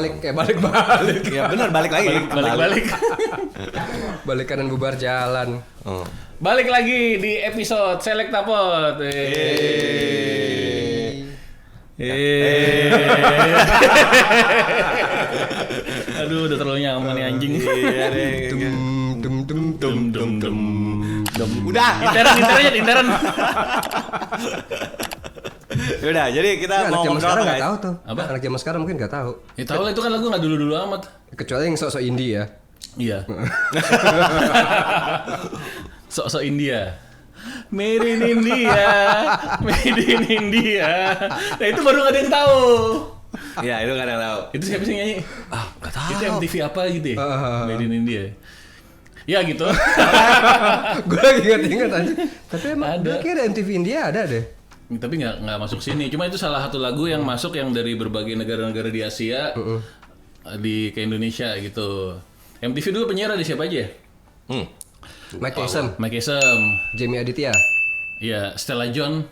balik. Ya benar, balik lagi. Balik. Balik kanan bubar jalan. Oh. Balik lagi di episode Selektapot. Aduh, udah terlalu nyaman nih anjing. Udah. Interan. Udah, jadi kita Anak mau zaman ngobrol sekarang apa, nggak guys? tahu tuh. Apa? Anak zaman sekarang mungkin nggak tahu. Ya tahu lah, itu kan lagu nggak dulu amat. Kecuali yang sok-sok indie ya. Iya. Sok-sok India. Made in India. Nah itu baru nggak ada yang tahu. Iya, itu nggak ada yang tahu. Itu siapa sih nyanyi? Nggak tahu. Itu MTV apa gitu ya? Made in India. Ya gitu. Gue lagi ingat aja. Tapi emang Ada. gue kira MTV India ada deh. Tapi nggak masuk sini. Cuma itu salah satu lagu yang masuk yang dari berbagai negara-negara di Asia ke Indonesia gitu. MTV dulu penyiar ada siapa aja? Mike Tyson, Mike Kesem, Jamie Aditya. iya Stella John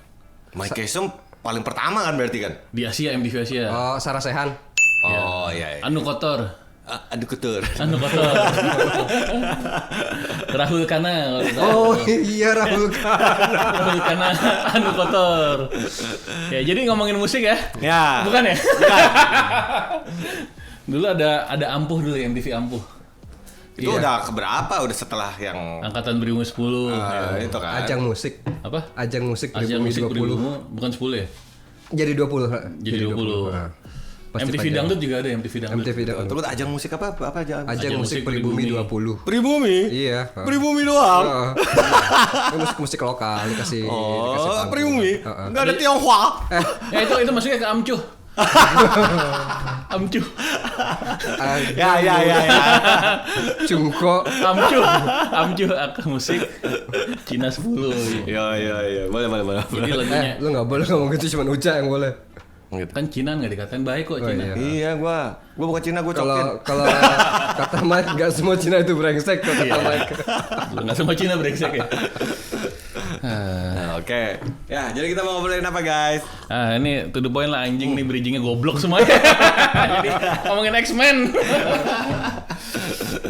Mike Kesem paling pertama kan berarti kan? di Asia, MTV Asia. Oh, Sarah Sehan. Oh iya. Anu Kotor, Aduh ketur. Rahul Kana. Oh iya, Rahul Khan. Rahul Kana, Anu Kotor. Ya jadi ngomongin musik ya? Ya. Bukan ya? Dulu ada Ampuh dulu, MTV Ampuh. Itu udah keberapa? Udah setelah yang Angkatan Berimu 10. itu kan. Ajang musik. Apa? Ajang musik Ajang Pribumi musik 20. Berimu bukan 10 ya? Jadi 20. Jadi 20. Nah, pasti MTV panjang. Dangdut juga ada MTV Dangdut. MTV Dangdut. Terus ajang musik apa aja? Ajang musik Pribumi 20. Pribumi. Iya. Pribumi doang. Musik lokal dikasih Oh, panggung. Pribumi. Enggak ada Tionghoa. Ya itu masuknya ke Amcuh. Amcuh. Ya. Cungko. Amcuh ke musik Cina 10. Ya. Boleh. Jadi lagunya Lu nggak boleh ngomong gitu, cuma Uca yang boleh. kan Cina nggak dikatain baik kok Cina. iya. Iya, gua bukan Cina, gua cokin. Kalau kata Mike, nggak semua Cina itu brengsek kok kata Mike. Nggak semua Cina brengsek ya. Nah, oke. Ya, jadi kita mau ngobrolin apa, guys? Ini to the point lah anjing nih, bridgingnya goblok semuanya. Jadi ngomongin X-Men.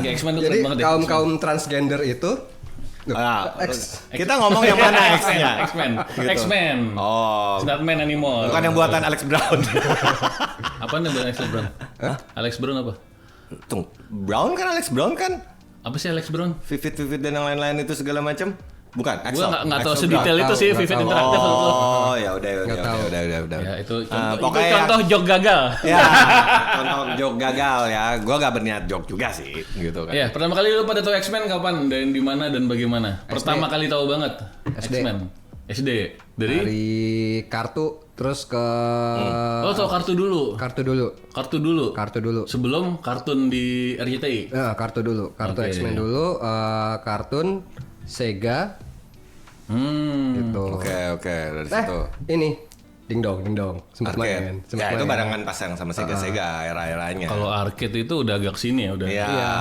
X-Men tuh Jadi keren banget ya. kaum transgender itu Kita ngomong yang mana X-nya? X-Men. Gitu. X-Men. Oh, It's not man anymore. bukan yang buatan Alex Brown. Apaan yang buatan Alex Brown? Alex Brown apa? Tunggu, Alex Brown kan? Apa sih Alex Brown? Vivid dan yang lain-lain itu segala macam. Bukan, Gue nggak tahu Axel sedetail Brown. itu sih, Nggak Vivid tahu. Interaktif itu. Oh, ya udah. Ya itu pokoknya contoh jok gagal. Ya, contoh joke gagal ya. Gua gak berniat joke juga sih, gitu kan. Ya, pertama kali lu pada tahu X-Men kapan dan di mana dan bagaimana? Pertama kali tahu banget SD. X-Men. SD. Dari kartu terus ke Oh, tahu kartu dulu. kartu dulu. Kartu dulu. Sebelum kartun di RCTI. Nah, kartu dulu. Kartu Oke. X-Men dulu, kartun Sega gitu. Oke, dari situ. Ini ding dong sempat main. Ya, itu barengan pas yang sama Sega era-eranya. Kalau arcade itu udah agak sini ya udah. Iya. Iya.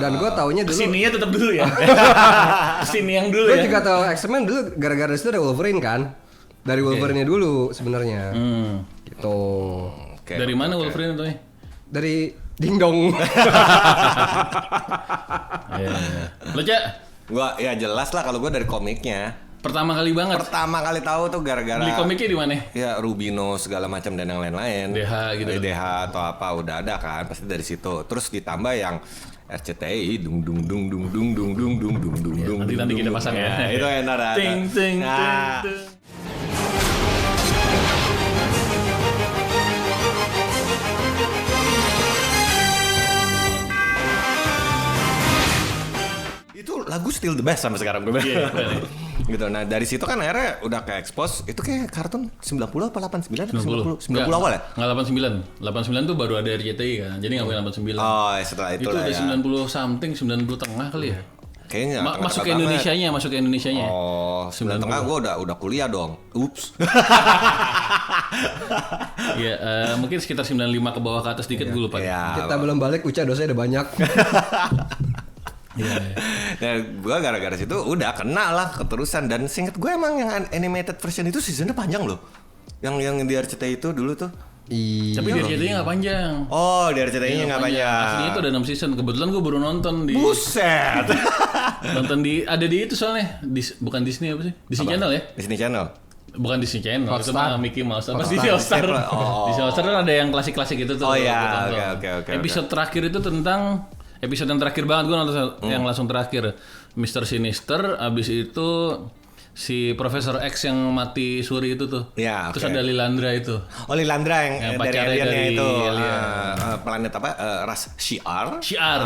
Dan gue taunya dulu. Kesininya tetap dulu ya. Kesini yang dulu Gue ya. juga tahu X-Men dulu gara-gara itu ada Wolverine kan. Dari Wolverine dulu sebenarnya. Gitu. Oke. Dari mana Wolverine itu? Dari ding dong. Iya. Lo Cak, Gua ya jelas lah kalau gua dari komiknya. pertama kali banget Pertama kali tahu tuh gara-gara beli komiknya di mana? ya Rubino segala macam dan yang lain-lain. DH gitu. DH atau apa udah ada kan pasti dari situ. Terus ditambah yang RCTI dung. Nanti kita pasang ya. Nah, itu enak ada. Ting. Itu lagu still the best sampai sekarang gue bilang. Iya, bener. Gitu. Nah, dari situ kan akhirnya udah ke expose. Itu kayak kartun 90 apa 89 atau 90 Enggak, awal ya? Enggak 89. 89 tuh baru ada RCTI kan. Jadi enggak boleh 89. Oh, setelah itu Itu lah udah ya. 90 something, 90 tengah kali ya. Kayaknya Masuk ke Indonesianya. Oh, 9 tengah gue udah kuliah dong. Ups. Iya, mungkin sekitar 95 ke bawah ke atas dikit gue lupa. Ya. Kita belum balik, Uca dosanya udah banyak. Iya. Nah, gue gara-gara situ udah kena lah keterusan. Dan seinget gue emang yang animated version itu seasonnya panjang loh. Yang di RCTI itu dulu tuh Iya. Tapi dia ceritanya nggak panjang. Oh, dari ceritanya nggak banyak. Aslinya itu ada 6 season. Kebetulan gue baru nonton di Buset. nonton ada di itu soalnya. Bukan Disney apa sih? Disney Channel ya? Disney Channel. Bukan Disney Channel, itu Hotstar. mah Mickey Mouse. Apa Disney Hotstar? Oh. Disney Hotstar kan ada yang klasik-klasik itu tuh. Oh gua iya, tonton. oke. Episode terakhir itu tentang episode yang terakhir banget gue nonton yang langsung terakhir. Mr. Sinister, abis itu si Profesor X yang mati suri itu tuh. Ya, Terus oke. ada Lilandra itu. Oh, Lilandra yang dari pacarnya aliennya dari itu. alien. Planet apa? Ras Shi'ar. Syiar.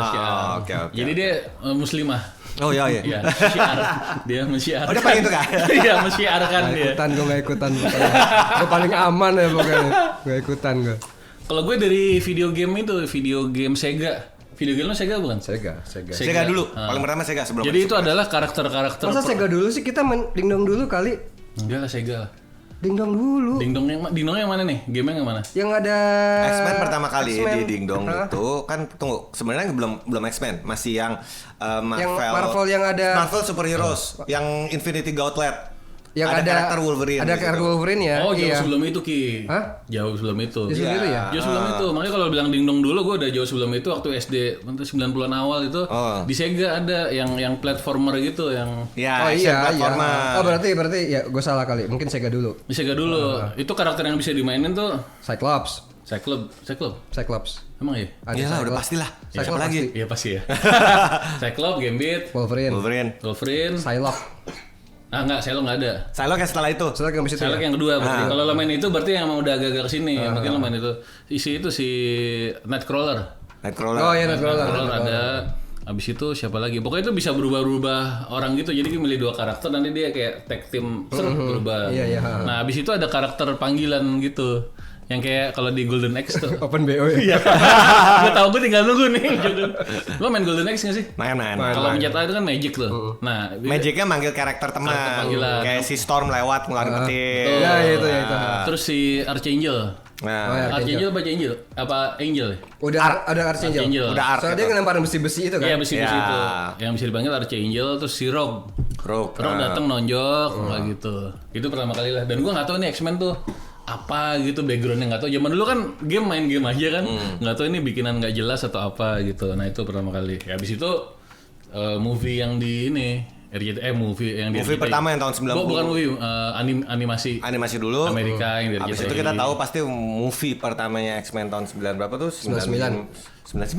Oke. Jadi dia muslimah. Oh iya. Iya, syiar. Dia mensyiarkan. Oh, dia paling itu kan? Iya, mensyiarkan Gak dia. ikutan, gue gak ikutan. Gue paling aman ya pokoknya. Gak ikutan gue. Kalau gue dari video game Sega. Video game lo Sega bukan? Sega. Sega dulu. Paling pertama Sega sebelum. Jadi itu adalah karakter-karakter. Masa Sega dulu sih, kita main dingdong dulu kali. Enggak lah Sega lah. Dingdong dulu. Dingdong yang mana nih? Game yang mana? Yang ada X-Men pertama kali X-Men. di Dingdong Hah? itu kan tunggu sebenarnya belum X-Men, masih yang Marvel. Yang Marvel yang ada Marvel Superheroes, yang Infinity Gauntlet. yang ada karakter Wolverine. Ada gitu. karakter Wolverine ya. Oh, jauh iya. sebelum itu Ki. Hah? Jauh sebelum itu. Di sebelum itu ya? Jauh sebelum itu. Makanya kalau bilang Dingdong dulu gue udah jauh sebelum itu waktu SD 90-an awal itu di Sega ada yang platformer gitu yang Ya, Oh action iya, platformer. iya. Oh berarti ya gue salah kali. Mungkin Sega dulu. di Sega dulu. Itu karakter yang bisa dimainin tuh Cyclops. Cyclops. Emang ya? Ada Iyalah, udah Cyclops. pastilah. Ya, Cyclops siapa lagi? pasti. Iya pasti ya. Cyclops, Gambit, Wolverine. Wolverine. Psylocke. Enggak, Psylocke enggak ada. Psylocke yang setelah itu. Psylocke yang bisa itu Psylocke ya? yang kedua berarti. Kalau lo main itu berarti yang mau udah agak-agak kesini. Mungkin lo main itu. Isi itu si Nightcrawler. Nightcrawler. Oh iya, Nightcrawler. Ada. Abis itu siapa lagi? Pokoknya itu bisa berubah-ubah orang gitu. Jadi milih 2 karakter nanti dia kayak tag team berubah. Iya. Nah, abis itu ada karakter panggilan gitu. Yang kayak kalau di Golden Axe tuh. Open BO ya. Gue tau gue tinggal nunggu nih. Lo main Golden Axe gak sih? Main. Kalau pencet A itu kan magic tuh. Nah, Magicnya manggil karakter teman. Karakter panggilan. Kayak si Storm lewat ngeluarin petir. Betul. Ya itu. terus si Archangel. Nah, Oh, ya. Archangel apa Angel? Apa Angel? Udah ada Archangel. Archangel. udah arc. Soalnya dia ngelemparin besi-besi itu kan. Iya besi-besi Ya. itu. Yang bisa dipanggil Archangel terus si Rogue. Rogue. Rogue datang nonjok kayak gitu. Itu pertama kali lah. Dan gua nggak tahu nih X-Men tuh apa gitu backgroundnya nggak tahu. Zaman dulu kan main game aja kan. Nggak tahu ini bikinan nggak jelas atau apa gitu. Nah itu pertama kali. Ya, habis itu movie yang di ini movie yang di Movie pertama yang tahun 90. Bukan movie, animasi Animasi dulu. Amerika yang dari Habis itu kita tahu pasti movie pertamanya X-Men tahun 9 berapa tuh? 99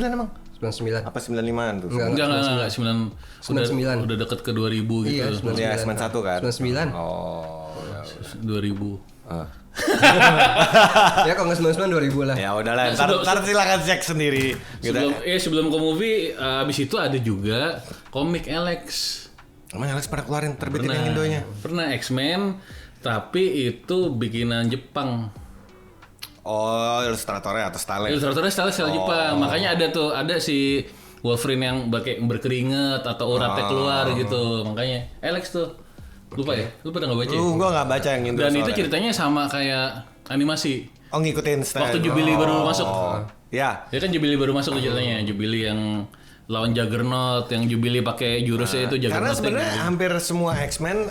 emang? 99. Apa 95-an tuh? Enggak 99. udah deket ke 2000 gitu. Iya, 99. Ya, X-Men 1 kan? 99. Oh. 2000. Ya kalau nggak 99 2000 lah. Ya udahlah, Ya, ntar silakan cek sendiri. Gitu. Sebelum ke movie, abis itu ada juga komik Alex. Emang Alex pernah keluarin terbitin yang Indonya? Pernah X-Men, tapi itu bikinan Jepang. Oh, ilustratornya atau style. Ilustratornya style Jepang. Makanya ada si Wolverine yang berkeringat atau uratnya keluar gitu. Makanya Alex tuh. Lupa ya? Lu pada nggak baca ya? Gua nggak baca yang Indo. Dan itu soalnya. ceritanya sama kayak animasi. Oh, ngikutin style. Waktu Jubilee baru masuk. Ya. Ya kan Jubilee baru masuk tuh ceritanya. Jubilee yang lawan Juggernaut, yang Jubilee pakai jurusnya itu Juggernaut. Karena sebenarnya hampir semua X-Men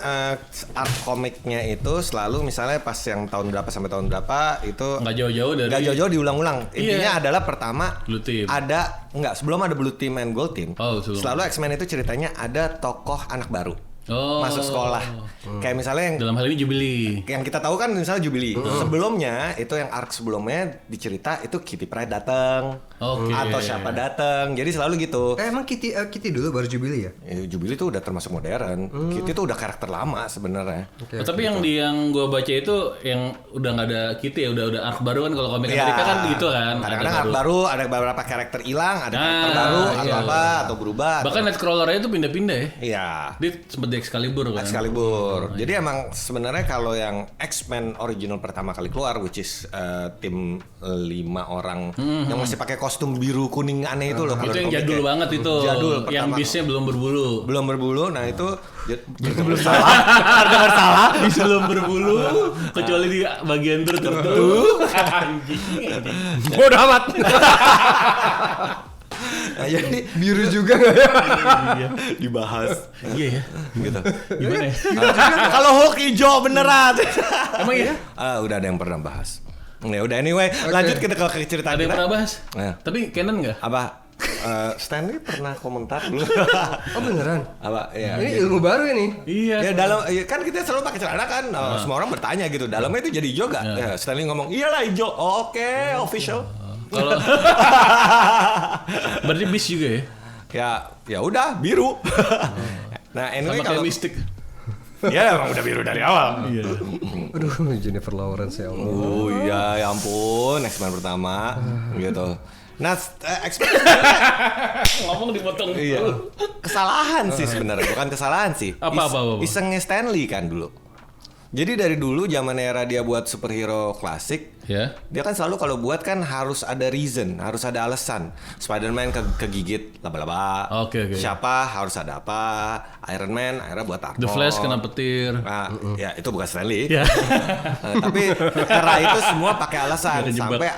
art komiknya itu selalu misalnya pas yang tahun berapa sampai tahun berapa itu nggak jauh-jauh dari nggak jauh-jauh diulang-ulang. Intinya Iya. adalah pertama Blue Team. sebelum ada Blue Team and Gold Team. Oh, sebelum. Selalu X-Men itu ceritanya ada tokoh anak baru. Oh. Masuk sekolah. Kayak misalnya yang Dalam hal ini Jubilee. kita tahu kan misalnya Jubilee. Sebelumnya itu yang arc sebelumnya dicerita itu Kitty Pryde datang Oke. atau siapa datang. Jadi selalu gitu. Emang Kitty dulu baru Jubilee ya? Jubilee tuh udah termasuk modern. Kitty tuh udah karakter lama sebenarnya. Tapi yang gua baca itu yang udah nggak ada Kitty ya, udah arc baru kan kalau komik Iya. Amerika kan gitu kan. Kadang-kadang Ada arc baru, ada beberapa karakter hilang, ada karakter Nah, baru atau iya. apa atau berubah. Bahkan Nightcrawler itu pindah-pindah ya. Iya. Dia sempet di Excalibur kan. Excalibur. Jadi emang sebenarnya kalau yang X-Men original pertama kali keluar, which is tim 5 orang yang masih pakai kostum biru kuning aneh itu loh. kalau Itu yang di komik jadul ya. banget itu. Jadul. Yang pertama. bisnya belum berbulu. Belum berbulu. Nah itu belum salah. Dengar salah. Bis belum berbulu kecuali di bagian tertentu. Anjing. Bodoh amat. Nah, jadi Biru juga nggak ya? Iya. dibahas Iya ya. gitu. Gimana ya? Kalau Hulk hijau beneran. Emang iya? Udah ada yang pernah bahas. Ya udah anyway, lanjut kita ke cerita Ada yang kita. pernah bahas? Nah. Tapi canon nggak? Apa? Stanley pernah komentar dulu. Oh beneran? Apa? Ya. Ini ilmu baru ini. Iya. Ya dalam kan kita selalu pakai celana kan. Semua orang bertanya gitu. Dalamnya itu jadi hijau gak? Ya, Stanley ngomong, "Iyalah hijau." Oh, oke, official. Kalau berarti bis juga ya? Ya udah biru. Nah, anyway Sama kayak kalau mistik. ya emang udah biru dari awal. Iya. Aduh, Jennifer Lawrence ya Allah. Oh iya, ya ampun, X-Men pertama gitu. Nah, X-Men Ngomong dipotong. iya. Kesalahan sih sebenarnya, bukan kesalahan sih. Apa? Isengnya Stanley kan dulu. Jadi dari dulu zaman era dia buat superhero klasik, Ya. dia kan selalu kalau buat kan harus ada reason, harus ada alasan. Spider-Man kegigit laba-laba. Oke. Siapa harus ada apa? Iron Man akhirnya buat Arnold. The Flash kena petir. Nah, ya itu bukan Stanley. Ya. Tapi era itu semua pakai alasan Ada jebak. sampai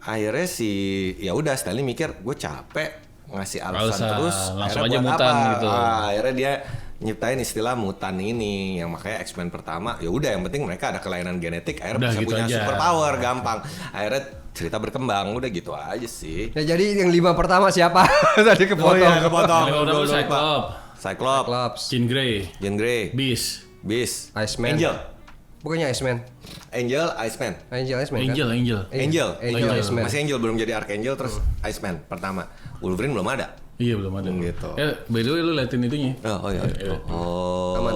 akhirnya si ya udah Stanley mikir gue capek ngasih alasan terus langsung akhirnya aja buat mutan apa? gitu. Akhirnya dia nyiptain istilah mutan ini yang makanya X-Men pertama ya udah yang penting mereka ada kelainan genetik akhirnya Udah bisa gitu punya aja. super power gampang akhirnya cerita berkembang udah gitu aja sih. Ya jadi yang 5 pertama siapa? Tadi kepotong. kepotong. Yang udah Gua lupa. Cyclops, Cyclops, Cyclops, Jean Grey, Jean Grey, Beast, Beast, Iceman. Angel, Bukannya Iceman. Iceman. Iceman kan? Angel. Angel. Iceman. Masih Angel belum jadi Archangel terus Iceman pertama. Wolverine belum ada. Iya belum ada. Gitu. By the way lu liatin itunya. Oh iya. Oh. Aman.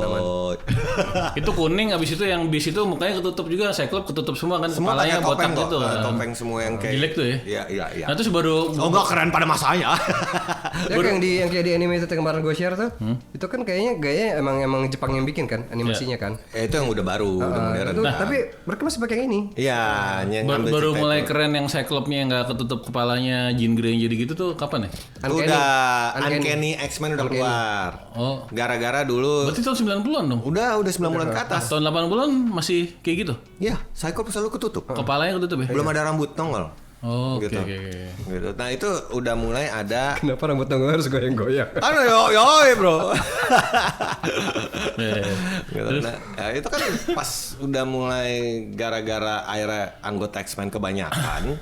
Itu kuning, abis itu yang bis itu mukanya ketutup juga, Cyclops ketutup semua kan, Semua kepalanya pakai botak topeng kok. gitu kan. Topeng semua yang kayak Jelek tuh ya? Iya. Nah terus baru Oh enggak keren pada masanya. Ya yang kayak di animated yang kemarin gue share tuh, itu kan kayaknya gayanya emang Jepang yang bikin kan animasinya kan. Itu yang udah baru, udah modern. Itu, tapi mereka masih pakai yang ini. Iya, yang ngambil baru cerita mulai itu. keren yang Cyclops-nya yang nggak ketutup kepalanya, Jean Grey jadi gitu tuh kapan ya? Uncanny X-Men udah keluar. Oh. Gara-gara dulu Berarti tahun 90-an dong? udah 9 bulan ke atas. Tahun 80-an masih kayak gitu? Iya, Cyclops selalu ketutup. Kepalanya ketutup ya? Belum ada rambut nongol. Oh, oke. Gitu. Gitu. Nah, itu udah mulai ada Kenapa rambut gue harus goyang-goyang? yo bro. Iya. Gitu. Nah, ya itu kan pas udah mulai gara-gara akhirnya anggota X-Men kebanyakan.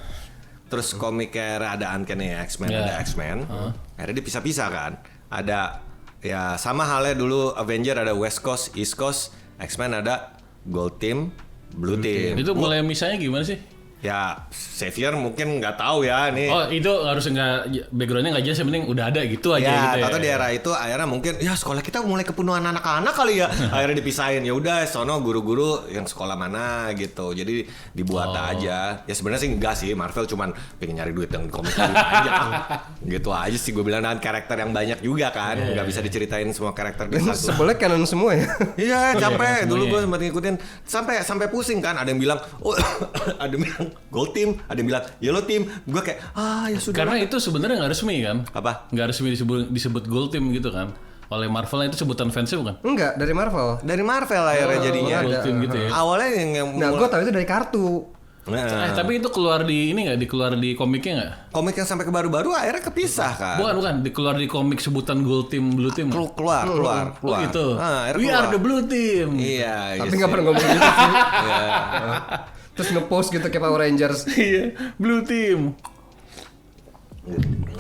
Terus komiknya ada Uncanny X-Men, Yeah. ada X-Men. Akhirnya dipisah-pisah kan. Ada ya sama halnya dulu Avenger ada West Coast, East Coast, X-Men ada Gold Team, Blue Team. Itu mulai misalnya gimana sih? Ya Xavier mungkin nggak tahu ya nih. Oh itu harus nggak backgroundnya nggak jelas, yang penting udah ada gitu aja Ya, gitu ya. atau di era itu akhirnya mungkin ya sekolah kita mulai kepenuhan anak-anak kali ya. Akhirnya dipisahin. Ya udah sono guru-guru yang sekolah mana gitu. Jadi dibuat aja. Ya sebenarnya sih enggak sih, Marvel cuman pengen nyari duit yang komik aja. Gitu aja sih gue bilang, dan karakter yang banyak juga kan. Enggak bisa diceritain semua karakter di satu. Sebenarnya canon semua ya. Iya, capek. Dulu semuanya. gue sempat ngikutin sampai pusing kan. Ada yang bilang, "Oh, ada yang bilang Gold Team, ada yang bilang Yellow Team." Gue kayak, ya sudah. Karena itu sebenarnya nggak resmi kan? Apa? Nggak resmi disebut Gold Team gitu kan? Oleh Marvel itu sebutan fansnya bukan? Enggak, dari Marvel. Dari Marvel akhirnya jadinya. Gold Team gitu ya. Awalnya yang Nah, gue tahu itu dari kartu. Tapi itu keluar di ini nggak? Dikeluar di komiknya nggak? komik yang sampai ke baru-baru akhirnya kepisah kan. Bukan. Dikeluar di komik sebutan Gold Team, Blue Team. nggak? Keluar. Oh gitu. Akhirnya We keluar. are the Blue Team. Iya. Tapi nggak pernah ngomong gitu sih. Iya. Terus ngepost gitu kayak Power Rangers. Iya, Blue Team.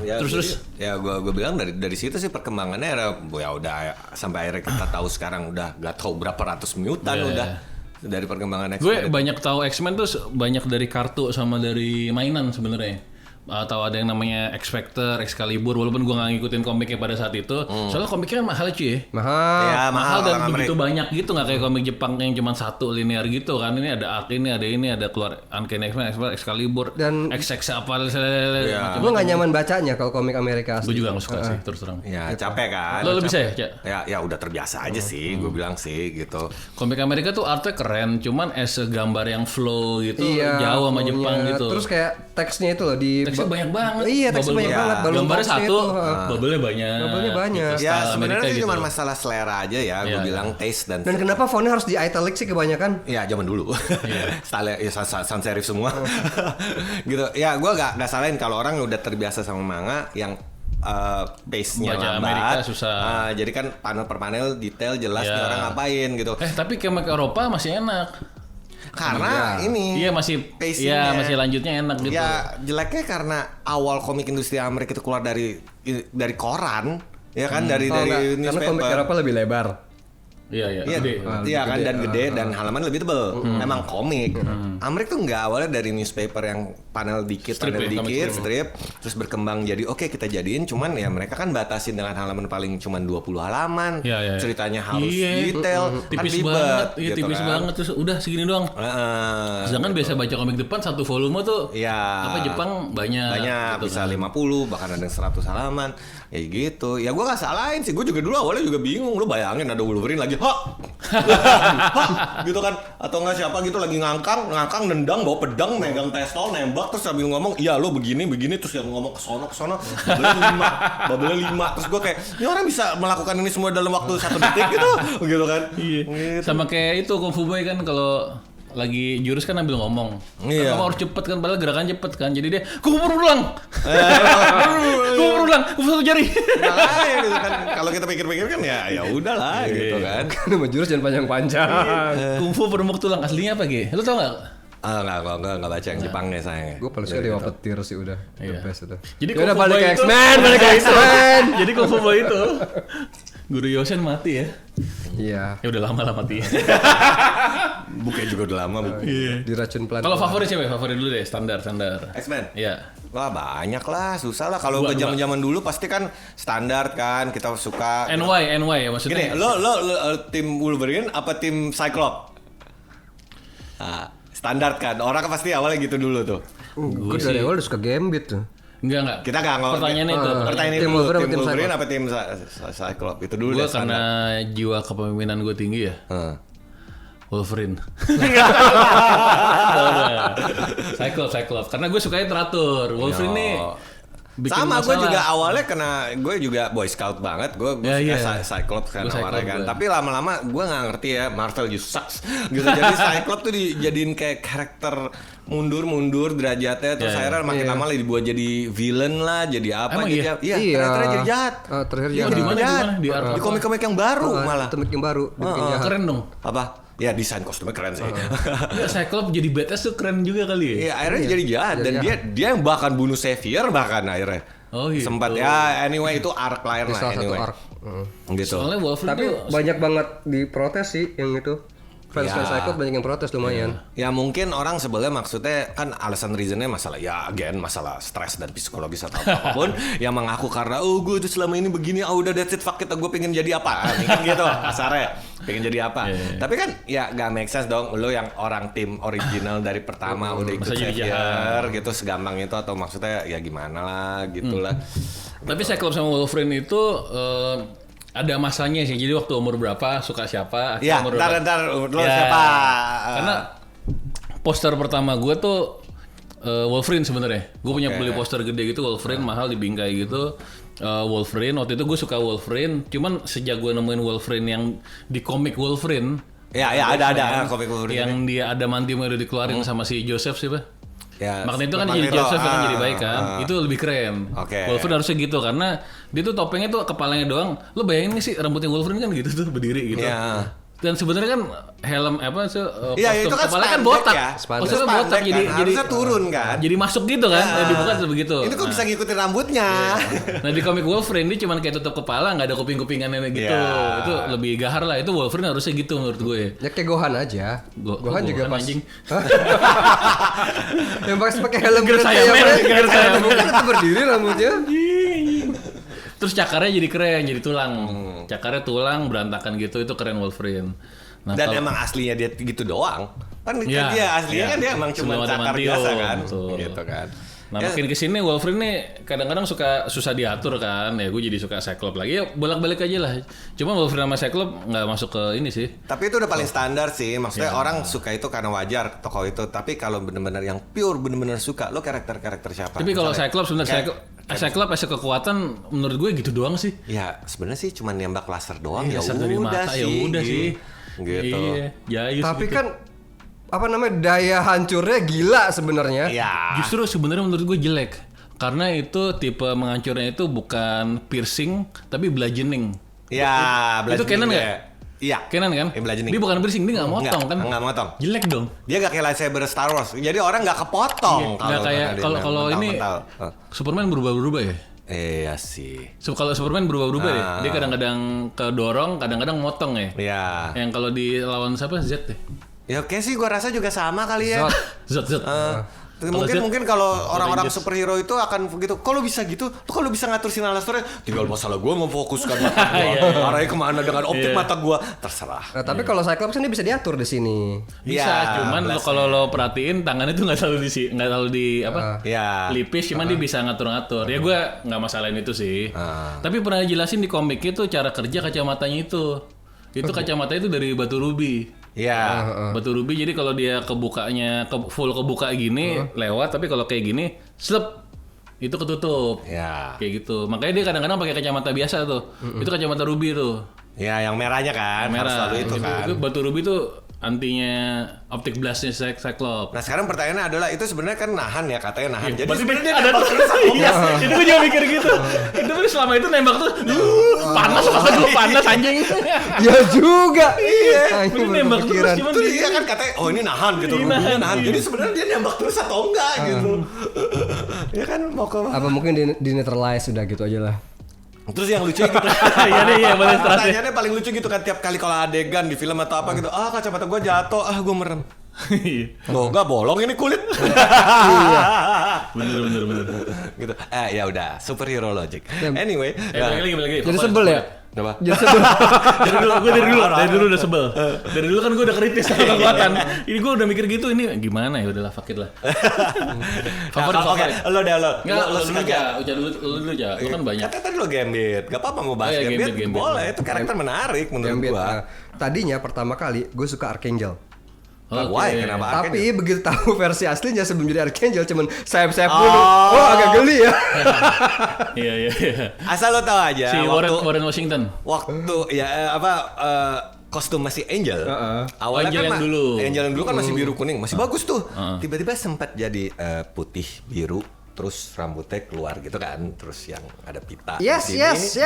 Ya, Terus. ya gue bilang dari situ sih perkembangannya ya udah sampai akhirnya kita tahu sekarang udah gak tahu berapa ratus mutan Iya. udah dari perkembangan X-Men. Gue banyak tahu X-Men tuh banyak dari kartu sama dari mainan sebenarnya. Atau ada yang namanya X Factor, Excalibur, walaupun gue nggak ngikutin komiknya pada saat itu. Soalnya komiknya kan mahal cuy. Mahal. Ya, Mahal dan orang begitu Amerika. banyak gitu, nggak kayak komik Jepang yang cuma satu linear gitu kan. Ini ada arc ini, ada keluar Uncanny X-Men, Excalibur, Dan- XX apa Iya. Gue nggak nyaman bacanya kalau komik Amerika Gue asli. juga nggak suka sih terus terang. Ya capek kan. Lo bisa ya, Cak? Ya udah terbiasa aja sih, gue bilang sih gitu. Komik Amerika tuh artnya keren, cuman as a gambar yang flow gitu Iya, jauh sama flownya. Jepang gitu. Terus kayak teksnya itu loh di Teksnya banyak banget. Iya, teksnya banyak Bubble- banget. Ya. balloon Gambarnya box-nya satu, itu, bubble-nya banyak. Bubble-nya banyak. Gitu, Ya style sebenarnya Amerika sih gitu. cuma masalah selera aja ya, gue Iya, bilang taste dan. Dan kenapa fontnya harus di italic sih kebanyakan? Ya zaman dulu, Iya. style ya sans serif semua, gitu. Ya gue gak salahin kalau orang udah terbiasa sama manga yang pace-nya Baca lambat. Amerika susah. Jadi kan panel per panel detail jelas Ya. nih orang ngapain gitu. Tapi komik Eropa masih enak. Karena ini Iya masih pacingnya. masih lanjutnya enak gitu. Ya jeleknya karena awal komik industri Amerika itu keluar dari koran, ya kan dari Karena komik newspaper. Eropa lebih lebar. Iya, Iya, gede. iya kan dan gede dan halaman lebih tebel. Memang komik. Amerika tuh nggak awalnya dari newspaper yang panel dikit, Strip panel ya, dikit, comic strip, terus berkembang jadi oke kita jadiin. Cuman ya mereka kan batasin dengan halaman paling cuman 20 halaman. Iya, iya. Ceritanya harus Iya. detail, Tipis kan ribet, banget, iya gitu tipis kan. banget terus udah segini doang. Sedangkan biasa baca komik depan satu volume tuh Ya. apa Jepang banyak gitu bisa kan. 50 bahkan ada yang 100 halaman ya gitu ya gue gak salahin sih gue juga dulu awalnya juga bingung lu bayangin ada Wolverine lagi gitu kan atau enggak siapa gitu lagi ngangkang nendang bawa pedang megang pistol nembak terus sambil ngomong iya lu begini terus yang ngomong ke sono babelnya 5 terus gue kayak ini orang bisa melakukan ini semua dalam waktu 1 detik gitu kan Iya. Gitu. Sama kayak itu Kung Fu Boy kan kalau lagi jurus kan ambil ngomong. Iya. Kamu harus cepet kan, padahal gerakan cepet kan. Jadi dia kubur ulang. Kubur satu jari. Makanya gitu kan kalau kita pikir-pikir kan ya udahlah gitu kan. Nama jurus jangan panjang-panjang. Kung Fu peremuk tulang aslinya apa Ge? Lu tau nggak? Enggak baca yang Jepangnya sayang. Gue paling suka Dewa Petir sih udah. Iya. The best udah. Jadi Ya udah Kung Fu balik Boy ke itu- X-Men, balik ke X-Men. Jadi Kung Fu Boy itu Guru Yosen mati ya. Iya. Ya udah lama lah mati. Bukannya juga udah lama bu. Diracun pelan. Kalau favorit siapa? Favorit dulu deh, standar. X-Men? Iya. Wah banyak lah, susah lah. Kalau Dua. ke zaman dulu pasti kan standar kan, kita suka. NY ya maksudnya. Gini, lo tim Wolverine apa tim Cyclops? Nah, standar kan, orang kan pasti awalnya gitu dulu tuh. Gue dari awal udah suka Gambit tuh. Enggak. Kita nggak ngomong. Pertanyaannya itu. Pertanyaan Tim dulu, Wolverine tim apa tim Wolverine apa tim Cyclops? Itu dulu Gue deh standar. karena jiwa kepemimpinan gue tinggi ya. Wolverine. Cyclops. Karena gue sukanya teratur. Wolverine nih bikin Sama gue masalah. juga awalnya gue juga Boy Scout banget. Gue Ya, suka iya. Cyclops kan Gua awalnya Cyclops kan. gua. Tapi lama-lama gue nggak ngerti ya Marvel you sucks gitu. Jadi Cyclops tuh dijadiin kayak karakter mundur derajatnya terus Ya, ya. akhirnya makin lama dibuat jadi villain lah, jadi apa Emang gitu. iya? Iya, Iya. ternyata jadi jahat. Terakhir Iya, jahat. di mana? jahat. Di art Di apa? komik-komik yang baru malah. Temik yang baru. dibikin jahat. Keren dong. Apa? Ya desain kostumnya keren sih. Ya, Cyclops jadi badass tuh keren juga kali ya. Iya, akhirnya jadi jahat dan dia yang bahkan bunuh Xavier bahkan akhirnya. Oh, gitu. Sempat ya anyway itu arc lain lah Salah satu anyway. arc. Gitu. Soalnya Wolverine Tapi tuh banyak banget diprotes sih yang itu. Fans-fans Ya. Cyclops banyak yang protes lumayan. Ya mungkin orang sebelnya maksudnya kan alasan reasonnya masalah ya masalah stres dan psikologis atau apapun yang mengaku karena gue tuh selama ini begini udah that's it fuck it gue pengen jadi apa ini kan gitu kasarnya pengen jadi apa tapi kan ya gak make sense dong lo yang orang tim original dari pertama udah ikut Masa jadi Xavier gitu segampang itu atau maksudnya ya gimana lah gitulah. Tapi Cyclops sama Wolverine itu ada masanya sih. Jadi waktu umur berapa suka siapa? Ya, umur ntar berapa. lo siapa? Karena poster pertama gue tuh Wolverine sebenarnya. Gue punya beli poster gede gitu Wolverine mahal di Bingkai gitu. Wolverine waktu itu gue suka Wolverine. Cuman sejak gue nemuin Wolverine yang di komik Wolverine. Ya ada komik Wolverine. Yang dia ada mantium udah dikeluarin sama si Joseph sih pak. Ya, Magneto kan jadi Magneto, Joseph kan jadi baik kan. Itu lebih keren. Oke. Wolverine harusnya gitu karena dia tuh topengnya tuh kepalanya doang. Lo bayangin nggak sih rambutnya Wolverine kan gitu tuh berdiri gitu. Iya. Dan sebenarnya kan helm apa sih Iya, itu kan kepalanya kan spandek botak. ya. Maksudnya Spandek botak kan, jadi harusnya turun kan. Jadi masuk gitu kan. Dibuka tuh begitu. Itu kok bisa ngikutin rambutnya? Nah di komik Wolverine dia cuma kayak tutup kepala nggak ada kuping-kupingannya gitu. Iya. Itu lebih gahar lah. Itu Wolverine harusnya gitu menurut gue. Ya kayak Gohan aja. Gohan juga pas anjing. yang pakai helm Gear gede saya, kayak men. apa? Gear saya, Bukan tetap berdiri rambutnya. Terus cakarnya jadi keren, jadi tulang. Cakarnya tulang berantakan gitu, itu keren Wolverine. Nah, Dan kalau- emang aslinya dia gitu doang. Kan Iya, dia aslinya iya. kan dia emang cuma Sebelum ada cakar mantium, biasa kan. betul. Gitu kan. Nah Ya, makin kesini Wolverine nih kadang-kadang susah diatur kan. Ya gue jadi suka Cyclops lagi. Ya bolak-balik aja lah. Cuma Wolverine sama Cyclops nggak masuk ke ini sih. tapi itu udah paling standar sih. Maksudnya orang suka itu karena wajar tokoh itu. Tapi kalau bener-bener yang pure bener-bener suka, lo karakter siapa? Tapi kalau Misalnya, Cyclops sebenarnya Cyclops as kekuatan menurut gue gitu doang sih. ya sebenarnya sih cuma nembak laser doang ya Dasar dari udah mata, sih. ya udah sih. Gitu. Iya, jayus Tapi gitu. kan apa namanya daya hancurnya gila sebenarnya. Ya. Justru sebenarnya menurut gue jelek. Karena itu tipe menghancurnya itu bukan piercing tapi bludgeoning. Ya, Itu canon bludgeoning nggak? ya. Iya. Kenan kan? Yang bludgeoning. Dia bukan piercing, dia nggak motong kan? Enggak motong. Jelek dong. Dia gak kayak lightsaber Star Wars. Jadi orang gak kepotong. Nggak kayak kalau ini Superman berubah-berubah ya. Iya sih. Kalau Superman berubah-berubah ya. Dia kadang-kadang kedorong, kadang-kadang motong ya. Iya. Yang kalau dilawan siapa Z deh. Ya oke sih gua rasa juga sama kali ya. Zod. Mungkin kalau orang-orang superhero itu akan begitu. Kalau bisa gitu, tuh kalau bisa ngatur sinar lasernya, tinggal masalah gue memfokuskan mata gue, arahnya kemana dengan optik mata gue, terserah. Nah, tapi kalau Cyclops kan dia bisa diatur di sini. Bisa, cuman kalau lo perhatiin tangannya tuh nggak selalu di Iya. lipis, cuman dia bisa ngatur-ngatur. Ya gue nggak masalahin itu sih. Tapi pernah jelasin di komik itu cara kerja kacamatanya itu. Itu kacamata itu dari batu rubi. Iya. Batu rubi, jadi kalau dia kebukanya full kebuka gini lewat, tapi kalau kayak gini slep itu ketutup. Ya. Kayak gitu. Makanya dia kadang-kadang pakai kacamata biasa tuh. Itu kacamata rubi tuh. Ya, yang merahnya kan, harus selalu itu kan. Itu batu rubi tuh antinya optic blastnya Cyclops. Nah sekarang pertanyaannya adalah itu sebenarnya kan nahan ya, katanya nahan. Jadi Berarti sebenarnya ada iya, itu gue juga mikir gitu. Itu tuh selama itu nembak tuh panas, masa gue panas anjing. Ya juga. Iya. Ini nembak terus cuman itu dia kan katanya oh ini nahan gitu, nahan. Jadi sebenarnya dia nembak terus atau enggak gitu. Ya kan mau ke Apa mungkin di neutralize sudah gitu aja lah. terus yang lucu gitu. Iya deh, iya boleh terus. Pertanyaannya paling lucu gitu kan tiap kali kalau adegan di film atau apa gitu. Kacamata gue jatuh, gue merem. Loh, enggak bolong ini kulit. Iya. Bener. Gitu. Ya udah, superhero logic. Anyway, lagi. Jadi sebel ya? Kenapa? Jadi sebel. Dari dulu udah sebel. Dari dulu kan gue udah kritis sama kekuatan. Ini gue udah mikir gitu, ini gimana ya, udahlah fuck it lah. Favorit. Lo Enggak, lo suka dulu aja. Lu dulu aja. Lo kan banyak. Kata tadi lo Gambit. Gak apa-apa mau bahas Gambit. Boleh, itu karakter menarik menurut Gambit. gua. Tadinya pertama kali gue suka Archangel. Why? Kenapa Tapi Archangel? begitu tahu versi aslinya sebelum jadi Archangel cuman sayap-sayap dulu. Oh, agak geli ya. Iya. Asal lo tahu aja. Si Warren Washington. Waktu ya kostum masih Angel. Awalnya Angel kan yang dulu. Angel yang dulu kan masih biru kuning, masih bagus tuh. Tiba-tiba sempat jadi putih biru, terus rambutnya keluar gitu kan, terus yang ada pita. Yes. di sini,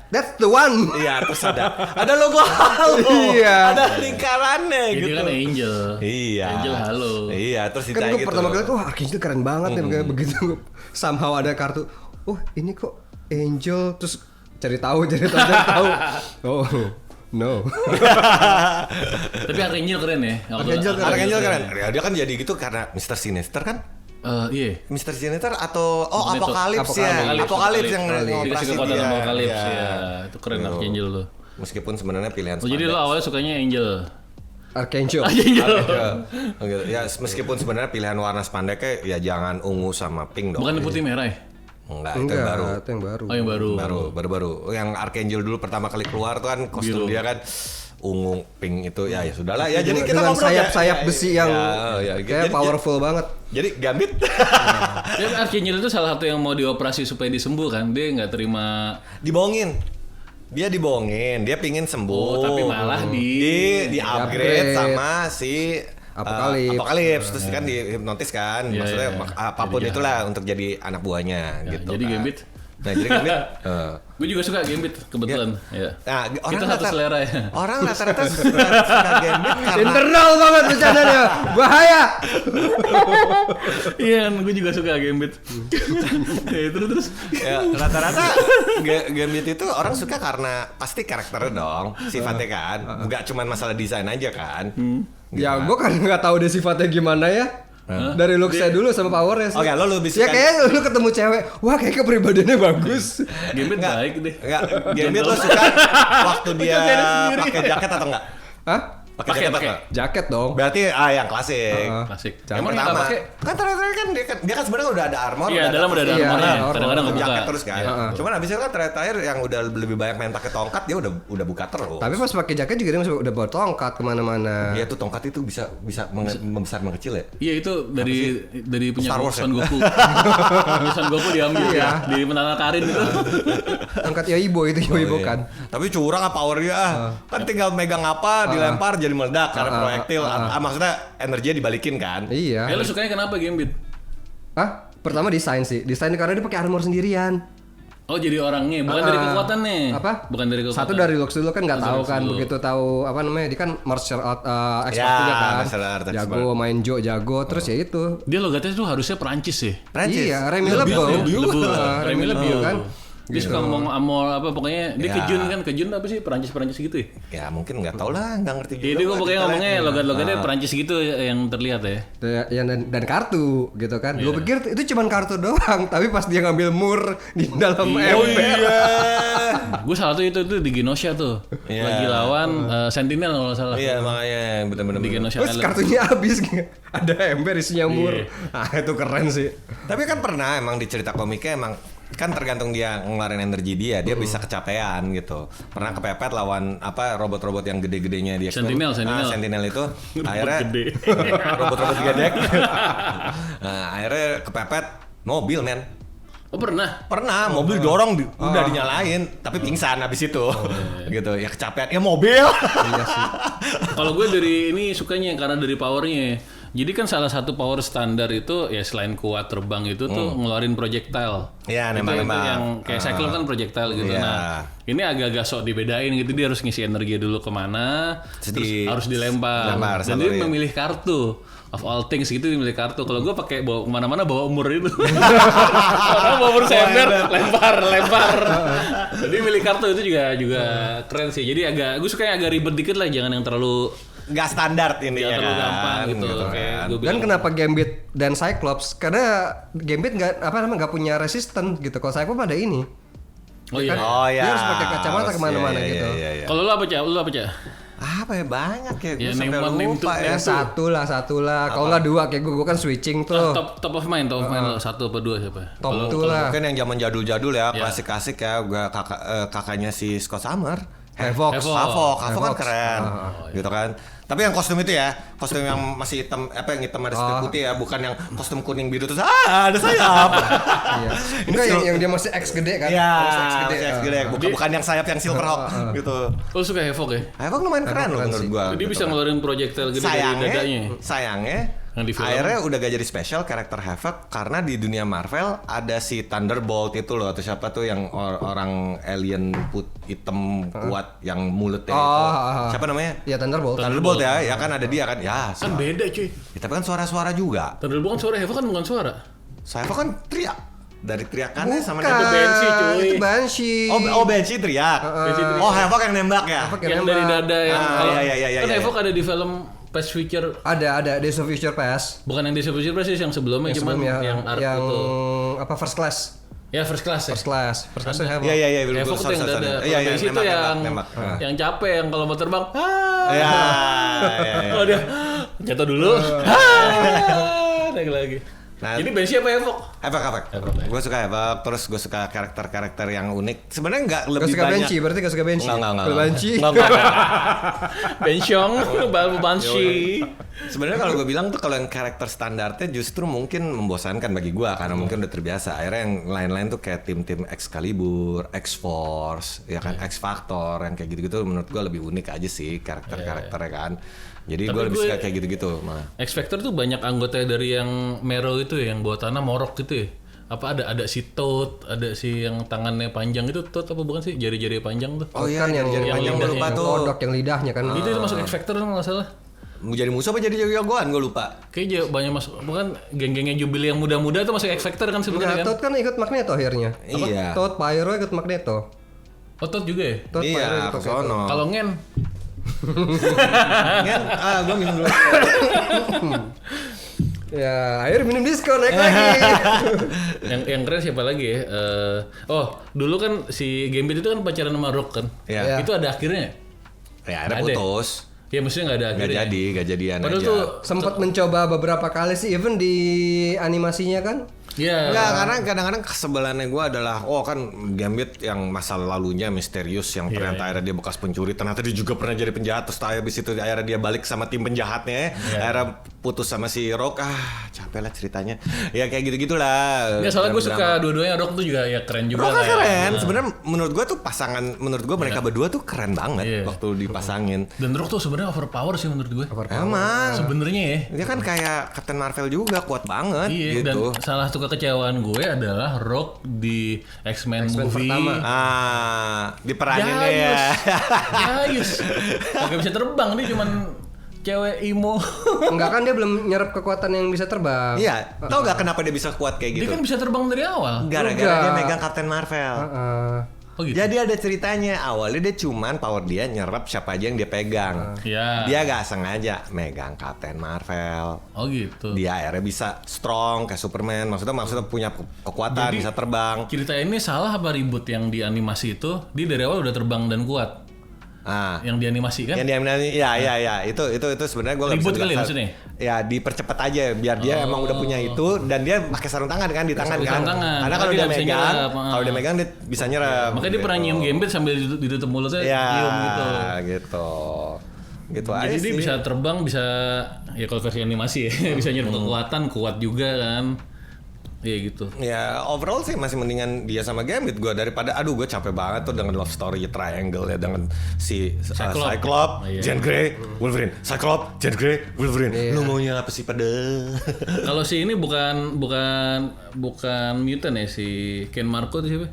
That's the one. Iya, terus ada logo halo. Iya. Ada lingkarannya Jadi gitu. kan Angel. Iya. Angel halo. Iya, terus Kan ditanya gue gitu. pertama kali tuh Archangel keren banget ya begitu somehow ada kartu. Oh, ini kok Angel, terus cari tahu. Oh. No. Tapi Archangel keren ya. Archangel keren. Ya, dia kan jadi gitu karena Mr. Sinister kan? Iya. Mr. Sinister atau Magneto. Apokalips ya. Apokalips yang dikasih ngoperasi kekuatan dia. Apokalips Iya. ya. Itu keren Archangel tuh. Meskipun sebenarnya pilihan Oh, jadi lo awalnya sukanya Angel. Archangel. Gitu. Ya meskipun sebenarnya pilihan warna spandeknya ya jangan ungu sama pink dong. Bukan putih merah ya? Enggak, itu yang baru. Itu yang baru. Oh, yang baru. Baru. Yang Archangel dulu pertama kali keluar tuh kan kostum dia kan ungu pink itu ya sudahlah ya. Jadi kita dengan ngobrol sayap-sayap besi yang jadi- kayak powerful banget. Jadi Gambit. Ya, Archangel itu salah satu yang mau dioperasi supaya disembuhkan. Dia nggak terima. Dibohongin. Dia dibohongin, dia pingin sembuh. Oh, tapi malah di upgrade sama si Apokalips terus kan dihipnotis kan. Iya, Maksudnya iya. apapun Jadi itulah untuk jadi anak buahnya Ya, gitu. jadi kan. Gambit. Nah, jadi Gambit. Gue juga suka Gambit kebetulan. Ya. Nah, Kita satu selera ya. Orang rata-rata suka Gambit karena Internal banget bercandanya. Bahaya. Iya kan, gue juga suka Gambit. Ya, terus. ya, rata-rata Gambit itu orang suka karena pasti karakternya dong, sifatnya kan. Enggak cuma masalah desain aja kan. Gitu Ya, kan. gue kan nggak tahu deh sifatnya gimana ya. Dari look saya dulu sama powernya sih. Oke, lo lebih Ya suka- kayak lu ketemu cewek, wah kayak kepribadiannya bagus. Gambit Enggak. baik deh. Enggak, Gambit lo suka waktu dia Bercandain sendiri. pakai jaket atau enggak? Hah? Pakai jaket pakai. enggak? Jaket dong. Berarti yang klasik. Klasik. Yang Emang pertama. nggak pakai? Kan terakhir kan dia kan sebenarnya udah ada armor. Iya, dalam udah ada Iya, armornya. iya, Kadang-kadang untuk nggak jaket buka. terus kan. Iya. Cuman abis itu kan terakhir yang udah lebih banyak main pakai tongkat dia udah buka terus. Tapi pas pakai jaket juga dia masih udah bawa tongkat kemana-mana. Dia tuh tongkat itu bisa membesar mengecil ya. Iya itu dari punya Star Wars Son ya? Goku. Son Goku diambil Iya. di menara Karin itu. Tongkat Yoibo itu Yoibo kan. Tapi curang apa power dia kan tinggal megang apa dilempar jadi meledak karena proyektil. Maksudnya energinya dibalikin kan. Iya. Lu sukanya kenapa Gambit? Hah? Pertama desain sih. Desain karena dia pakai armor sendirian. Oh jadi orangnya, bukan dari kekuatannya. Apa? Bukan dari kekuatan. Satu dari looks dulu kan nggak tahu looks kan, dulu. begitu tahu apa namanya, dia kan martial art expert Ya, juga kan. martial art expert. Jago main jago, terus ya itu. Dia logatnya tuh harusnya Perancis ya. Prancis. Iya, Remy Lebel. Lebu. Remy Lebel kan. Dia suka ngomong amol apa pokoknya dia Ya. kejun apa sih Perancis gitu ya. Ya mungkin nggak tahu lah, nggak ngerti juga. Jadi gue pokoknya ngomongnya logat-logatnya Ah. Perancis gitu yang terlihat ya. Dan kartu gitu kan. Iya. Gue pikir itu cuma kartu doang, tapi pas dia ngambil mur di dalam Oh ember. iya. Gue salah tuh itu di Genosha tuh. Iya. Lagi lawan Sentinel kalau nggak salah. Iya makanya benar-benar. Di Genosha Terus Island. kartunya habis, ada ember isinya mur. Iya. Ah itu keren sih. Tapi kan pernah emang di cerita komiknya emang kan tergantung dia ngeluarin energi dia bisa kecapean gitu. Pernah kepepet lawan apa robot-robot yang gede-gedenya dia. Sentinel. Sentinel itu akhirnya gede. robot-robot gedek. Nah, akhirnya kepepet mobil men. Oh pernah. Pernah mobil dorong udah dinyalain tapi pingsan habis itu. Gitu. Ya kecapean ya mobil. Iya sih. Kalau gue dari ini sukanya karena dari powernya. Jadi kan salah satu power standar itu ya selain kuat terbang itu tuh ngeluarin projectile. Iya, Itu nembak-nembak. yang kayak Cyclops kan projectile gitu. Iya. Nah, ini agak-agak sok dibedain gitu, dia harus ngisi energi dulu kemana, terus harus dilempar. Dan dia memilih kartu. Of all things gitu dia milih kartu. Kalau gue pakai bawa kemana-mana bawa umur itu. Karena bawa umur sender, lempar. Jadi milih kartu itu juga keren sih. Jadi gue suka yang agak ribet dikit lah, jangan yang terlalu Nggak standar ini ya terlalu kan. gampang gitu. Kayak kan. gue Dan kenapa Gambit dan Cyclops? Karena Gambit nggak punya resisten gitu. Kalau Cyclops ada ini. Oh iya. Oh ya. Dia harus pakai kacamata Harus, kemana-mana iya, gitu. iya, iya. Kalau lu apa Cak? Apa ya banyak ya, gue Ya, sampai name one, name lupa two, ya. Ya satu lah. Kalau nggak dua, kayak gue kan switching tuh. Top of mind lo, satu apa dua siapa? Top tuh lah. Mungkin yang zaman jadul-jadul ya, klasik-klasik ya, gua kakaknya si Scott Summer. Havoc. Havoc kan Havoc. keren, gitu kan. Tapi yang kostum itu ya, kostum yang masih hitam, yang hitam ada sedikit putih ya, bukan yang kostum kuning biru terus ada sayap. Iya. Enggak yang dia masih X gede kan? Iya, Masih X gede. masih X gede. Bukan yang sayap yang Silverhawk gitu. Lo suka Havoc ya? Havoc lumayan keren loh keren menurut sih. gua. Dia gitu bisa kan. ngeluarin projectile gede dari dadanya. Sayangnya Yang di film. akhirnya udah gak jadi special karakter Havoc karena di dunia Marvel ada si Thunderbolt itu loh, atau siapa tuh yang orang alien hitam kuat yang mulutnya itu. Siapa namanya? Iya Thunderbolt. Thunderbolt ya kan ada dia kan. Ya, Kan beda cuy. ya, tapi kan suara-suara juga. Thunderbolt kan suara, Havoc kan bukan suara. Havoc kan teriak. Dari teriakannya sama Bukan, Itu Banshee, cuy. itu Banshee. Oh Banshee teriak. Oh Havoc yang nembak ya. Havoc Yang nembak. dari dada yang kalau iya, kan iya. Havoc ada di film Past Future, Ada Days of Future Past. bukan yang di Future Past yang sebelumnya, cuman Sebelumnya, yang arc yang itu. apa First Class. Ya First Class ya. First Class Havoc. Iya. Havoc tuh yang dada. Iya, Kalau Banshee itu nembak. yang capek yang kalau mau terbang. Iya. Kalau dia jatuh dulu. Naik lagi. Nah, Ini Banshee apa Havoc? Havoc. Gue suka Havoc, terus gue suka karakter-karakter yang unik. Sebenarnya nggak Gak lebih suka banyak. Banshee, berarti gak suka Banshee. Enggak. Kalau Banshee. Enggak. Bensyong, Banshee. Sebenarnya kalau gue bilang tuh kalau yang karakter standarnya justru mungkin membosankan bagi gue karena mungkin udah terbiasa. Akhirnya yang lain-lain tuh kayak tim-tim Excalibur, X-Force, ya kan X-Factor yang kayak gitu-gitu menurut gue lebih unik aja sih karakter-karakternya kan. Jadi gue lebih suka kayak gitu-gitu malah. X Factor tuh banyak anggota dari yang Mero itu ya, yang bawa tanah Morok gitu ya. Apa ada si Toad, ada si yang tangannya panjang itu Toad apa bukan sih? Jari-jari panjang tuh. Oh iya, Kan yang jari panjang gue lupa tuh. kodok yang lidahnya kan. Itu masuk X Factor nggak salah. Mau jadi musuh apa jadi jagoan gue lupa. Kayaknya banyak masuk, bukan geng-gengnya Jubilee yang muda-muda tuh masuk X Factor kan sebenarnya kan? Toad kan ikut Magneto akhirnya. Iya. Toad Pyro ikut Magneto. Oh Toad juga ya? Toad Pyro Iya, ikut ke sono. Kalau Ngen, Gue minum dulu. Ya, akhirnya minum diskon naik lagi. yang keren siapa lagi ya? Dulu kan si Gambit itu kan pacaran sama Rock kan? Iya. Itu ada akhirnya? Ya akhirnya Ada. putus. Ya maksudnya nggak ada akhirnya. Gak jadian Padahal aja. tuh Sempat mencoba beberapa kali sih, even di animasinya kan. ya Enggak, karena kadang-kadang kesebelannya gue adalah kan Gambit yang masa lalunya misterius yang ternyata akhirnya dia bekas pencuri, ternyata dia juga pernah jadi penjahat, terus habis itu akhirnya dia balik sama tim penjahatnya, akhirnya putus sama si Rock, capek lah ceritanya, ya kayak gitu-gitulah. Nggak, soalnya gue suka dua-duanya. Rock tuh juga ya keren juga Rock lah ya. keren, sebenarnya menurut gue tuh pasangan, menurut gue mereka berdua tuh keren banget Iya. waktu dipasangin. Dan Rock tuh sebenarnya overpower sih menurut gue. Emang, Sebenarnya ya. dia kan kayak Captain Marvel juga kuat banget Iya, dan gitu. salah satu kekecewaan gue adalah Rogue di X-Men movie. pertama. Diperaninnya ya. Jayus. Kagak bisa terbang, dia cuman cewek imo. Enggak kan dia belum nyerap kekuatan yang bisa terbang. Iya, tau gak kenapa dia bisa kuat kayak Dia gitu? kan bisa terbang dari awal. Gara-gara dia megang Captain Marvel. Oh gitu. Jadi ada ceritanya, awalnya dia cuman power dia nyerap siapa aja yang dia pegang. Iya. Dia gak sengaja megang Captain Marvel. Oh gitu. Dia akhirnya bisa strong kayak Superman. Maksudnya punya kekuatan, Jadi, bisa terbang. Cerita ini salah apa ribut yang di animasi itu? Dia dari awal udah terbang dan kuat. Yang di animasi kan? Yang ya itu sebenarnya gue nggak bisa Ribut kali jelaskan. maksudnya? Ya dipercepat aja biar dia emang udah punya itu dan dia pakai sarung tangan kan di tangan kan. sarung tangan. Karena kalau Dia dia bisa megang, nyerap, kalau dia megang dia bisa nyerap. Makanya dia pernah nyium gambit sambil ditutup mulutnya, Ya, nyium gitu. Gitu aja Jadi dia sih. bisa terbang, bisa ya kalau versi animasi ya, bisa nyerap kekuatan, kuat juga kan. Iya gitu. Ya overall sih masih mendingan dia sama Gambit gue daripada gue capek banget tuh dengan love story triangle ya dengan si Cyclops, Iya. Jean Grey, Wolverine, Cyclops, Jean Grey, Wolverine. Lu maunya apa sih pada? Kalau si ini bukan mutant ya, si Ken Marco itu siapa?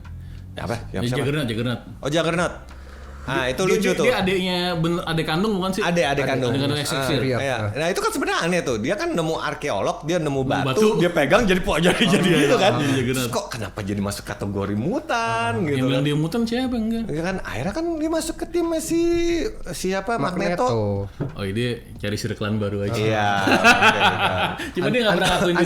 Apa? Yang siapa? Juggernaut. Oh Juggernaut. Itu lucu tuh. Dia adiknya adik kandung bukan sih? Adik kandung. Adik kandung Xavier. Iya. Nah itu kan sebenarnya aneh tuh. Dia kan nemu arkeolog, dia nemu batu, dia pegang jadi gitu kan. Terus kok kenapa jadi masuk kategori mutan Yang gitu bilang kan? dia mutant siapa enggak? Ya kan akhirnya kan dia masuk ke timnya siapa Magneto. Oh dia cari circlean baru aja. Iya. Cuma dia nggak pernah ngakuin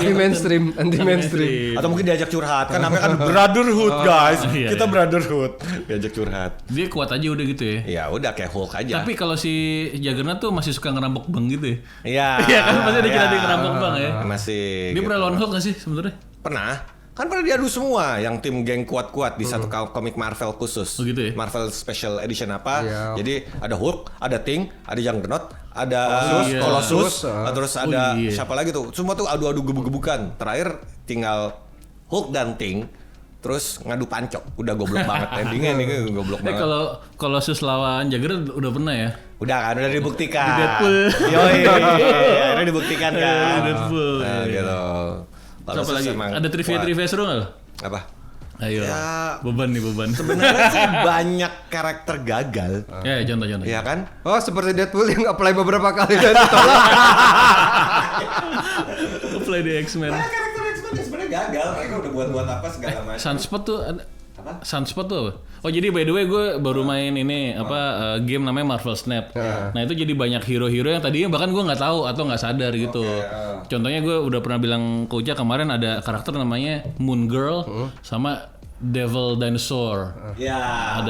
Anti mainstream. Atau mungkin diajak curhat kan namanya kan brotherhood guys. Iya, Kita iya. brotherhood. Diajak curhat. Dia kuat aja udah gitu ya. Ya udah kayak Hulk aja. Tapi kalau si Juggernaut tuh masih suka ngerampok bank gitu ya. Iya. Iya kan pasti ada kira Iya. dia ngerampok bank ya. Masih. Dia gitu. pernah lawan Hulk nggak sih sebenarnya? Pernah. Kan pernah diadu semua yang tim geng kuat-kuat di satu komik Marvel khusus. Oh gitu ya? Marvel Special Edition apa. Iya. Jadi ada Hulk, ada Thing, ada Juggernaut, ada iya. Colossus, terus ada iya. siapa lagi tuh. Semua tuh adu-adu gebuk-gebukan. Terakhir tinggal Hulk dan Thing terus ngadu pancok. Udah goblok banget endingnya goblok banget. Kalau Colossus lawan Juggernaut udah pernah ya? Udah kan, udah dibuktikan. Di Deadpool. Yoi, akhirnya dibuktikan kan. Di Deadpool. Nah, gitu. Apa lagi? Ada trivia seru nggak? Apa? Ayo. Ya, Beban. sebenarnya sih banyak karakter gagal. Ya contoh. Iya kan? Oh seperti Deadpool yang apply beberapa kali dan ditolak. Play di X-Men. Banyak karakter X-Men yang sebenarnya gagal. Mereka udah buat apa segala macam. Sunspot tuh ada. Sunspot tuh apa? Oh jadi by the way gue baru main ini game namanya Marvel Snap. Nah itu jadi banyak hero-hero yang tadinya bahkan gue nggak tahu atau nggak sadar gitu. Contohnya gue udah pernah bilang ke Uca kemarin ada karakter namanya Moon Girl sama Devil Dinosaur. Ya.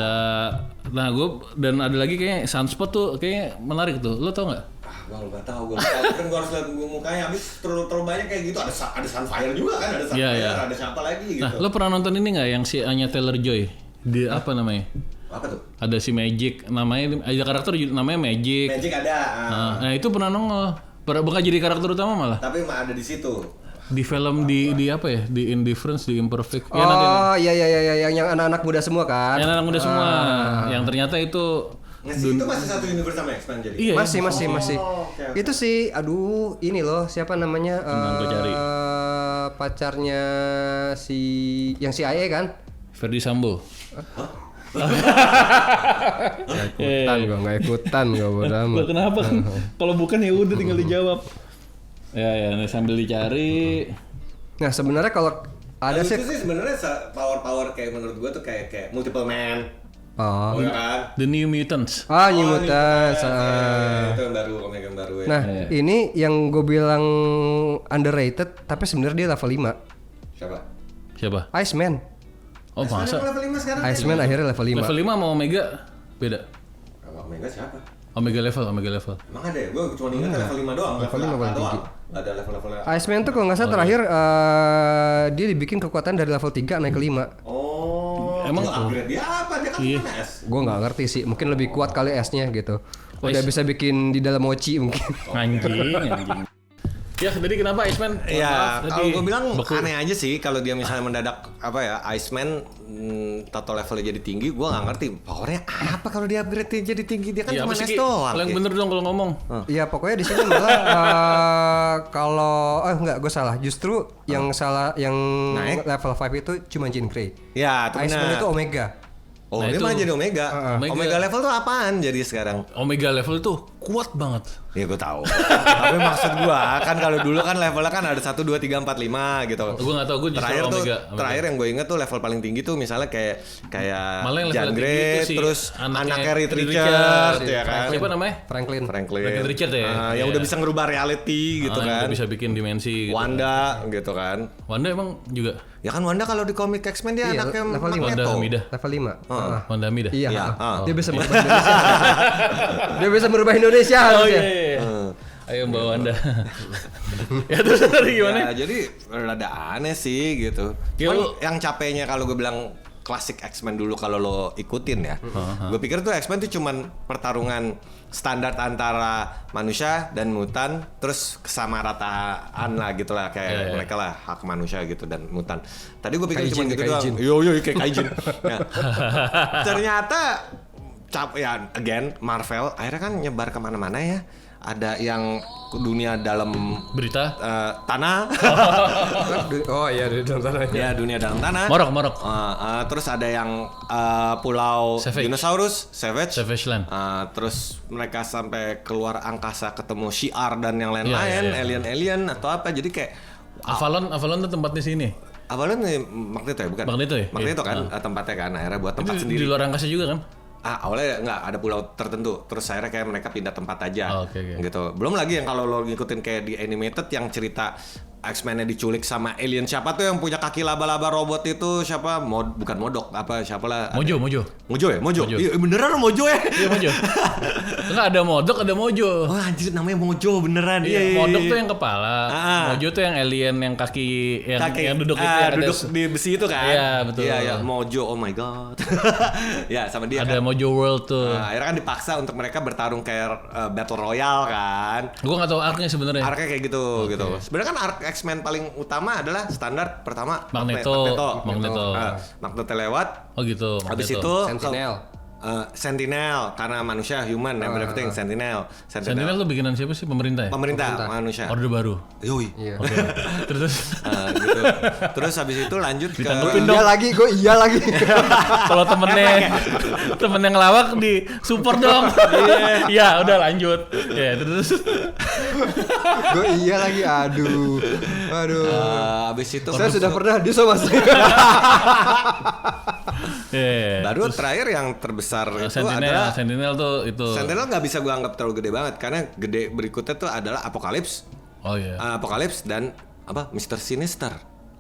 Dan ada lagi kayak Sunspot tuh kayak menarik tuh. Lo tau nggak? Gue nggak tahu. Kan gue harus lihat mukanya. Habis terlalu banyak kayak gitu. Ada Sunfire juga kan. Ada Sunfire. Iya. Ada siapa lagi gitu. Nah lo pernah nonton ini nggak yang si Anya Taylor-Joy? Di apa namanya? Apa tuh? Ada si Magic namanya, ada karakter namanya Magic. Magic ada. Nah itu pernah nongol. Bukan jadi karakter utama malah. Tapi emang ada di situ. Di film di apa ya? Di Indifference, di Imperfect. Ya, Oh iya yang anak-anak muda semua kan. yang anak muda semua. Yang ternyata itu Itu masih satu universe sama X-Men jadi. iya. Masih. oke. Itu sih aduh ini loh siapa namanya Gua cari. pacarnya si yang CIA kan? Ferdi Sambo. Nggak ikutan gua bodo amat. Kenapa kan? Kalau bukan ya udah tinggal dijawab. Ya, sambil dicari. Nah sebenarnya kalau ada Itu sih sih sebenarnya power kayak menurut gua tuh kayak multiple man. oh Iya kan? The New Mutants. New Mutants. Itu yang baru, komik yang baru ya. Nah ini yang gue bilang underrated tapi sebenarnya dia level 5 Siapa? Iceman. Oh, masa? Level 5 sekarang. Iceman akhirnya level 5. Level 5 sama Omega beda. Kalau Omega siapa? Omega level. Emang ada ya? Gue cuma ingat level 5 doang. Level 5 paling tinggi. Gak ada level-levelnya. Iceman tuh kalau nggak salah terakhir dia dibikin kekuatan dari level 3 naik ke 5. Oh, Emang upgrade dia apa? Dia kan cuma S. Gue nggak ngerti sih, mungkin lebih kuat kali S-nya gitu. Udah bisa bikin di dalam mochi mungkin. Anjing. Ya, tadi kenapa Iceman? Ya, kalau gue bilang beku. aneh aja sih kalau dia misalnya mendadak apa ya, Iceman total levelnya jadi tinggi, gue nggak ngerti powernya apa kalau dia upgrade jadi tinggi, dia kan Ya, cuma apa sih, es Ki? doang. Kalau yang bener dong kalau ngomong. Iya pokoknya di sini malah kalau enggak gue salah, justru yang salah yang Naik? level 5 itu cuma Jean Grey. Ya, itu Iceman benar. itu Omega. Oh, Nah, dia itu. malah jadi Omega. Omega. Omega level tuh apaan jadi sekarang? Omega level tuh kuat banget. Ya gue tahu. Tapi maksud gua kan kalau dulu kan levelnya kan ada 1 2 3 4 5 gitu. Gue nggak tahu, gue justru Terakhir tuh Omega. terakhir yang gue inget tuh level paling tinggi tuh misalnya kayak Malah yang level Jean tinggi Grey, itu si terus anaknya Reed Reed Richards Richards. ya kan. Siapa namanya? Franklin. Franklin Richards ya? Yang Iya. udah bisa ngerubah reality gitu Yang kan. udah bisa bikin dimensi. Gitu. Wanda gitu kan. Wanda emang juga. Ya kan Wanda kalau di komik X-Men dia Iya, anaknya level lima. Wanda Magneto. Hamida. Level 5. Wanda Hamida. Iya. Iya, Dia bisa merubah Indonesia. Dia bisa merubah Indonesia Oh harusnya. iya. Ayo Mbak Wanda. Ya terus tadi gimana? Ya, jadi rada aneh sih gitu. Ya, Cuman lu- yang capeknya kalau gue bilang klasik X-Men dulu kalau lo ikutin ya. Gue pikir tuh X-Men tuh cuman pertarungan standar antara manusia dan mutan, terus kesamarataan lah gitu lah kayak mereka lah hak manusia gitu dan mutan. Tadi gue pikir Kaijin, cuma gitu kaijin. doang. Yo kayak kaijin. Ya. Ternyata ya again Marvel akhirnya kan nyebar kemana-mana ya. Ada yang dunia dalam Berita. tanah. Oh iya di dalam tanah. Ya dunia dalam tanah. Morok. Terus ada yang pulau Savage. dinosaurus, Savage. Savage Land. Terus mereka sampai keluar angkasa ketemu Shi'ar dan yang lain-lain, Iya. alien-alien atau apa. Jadi kayak Avalon tuh tempatnya sini. awalnya nih Magneto ya bukan? Magneto ya? Magneto Iya. kan tempatnya kan akhirnya buat tempat Itu sendiri. di luar angkasa juga kan? Awalnya nggak ada pulau tertentu, terus akhirnya kayak mereka pindah tempat aja, Oh, oke. gitu. Belum lagi yang kalau lo ngikutin kayak di animated yang cerita X-Men-nya diculik sama alien siapa tuh yang punya kaki laba-laba robot itu siapa? Bukan Modok apa siapa lah? Mojo. Mojo ya? Mojo. Iya beneran Mojo ya? Iya Mojo. Enggak ada Modok, ada Mojo. Oh anjir namanya Mojo beneran. Iya, Modok tuh yang kepala. Ah. Mojo tuh yang alien yang kaki yang duduk itu yang duduk ada di besi itu kan? Iya, betul. Iya, Mojo. Oh my god. Ya sama dia ada kan. Mojo World tuh. Akhirnya kan dipaksa untuk mereka bertarung kayak Battle Royale kan. Gua nggak tahu arc-nya sebenarnya. Arc-nya kayak gitu gitu. Sebenarnya kan arc X-Men paling utama adalah standar pertama Magneto. Magneto lewat. Oh gitu. Habis Magneto. itu Sentinel. Sentinel karena manusia human and everything Sentinel. Sentinel tuh bikinan siapa sih? Pemerintah ya? Pemerintah manusia. Orde Baru. Yoi. Iya. Terus Gitu. Terus habis itu lanjut ke Ditanggepin Iya lagi, gue iya lagi. kalau temennya ngelawak di support dong. Iya, udah lanjut. Ya, terus Gue iya lagi, aduh. habis itu Saya sudah pernah di Somas. baru terakhir yang terbesar itu adalah Sentinel tuh itu. Sentinel nggak bisa gue anggap terlalu gede banget karena gede berikutnya tuh adalah Apocalypse. Oh iya. Apocalypse dan apa Mr. Sinister.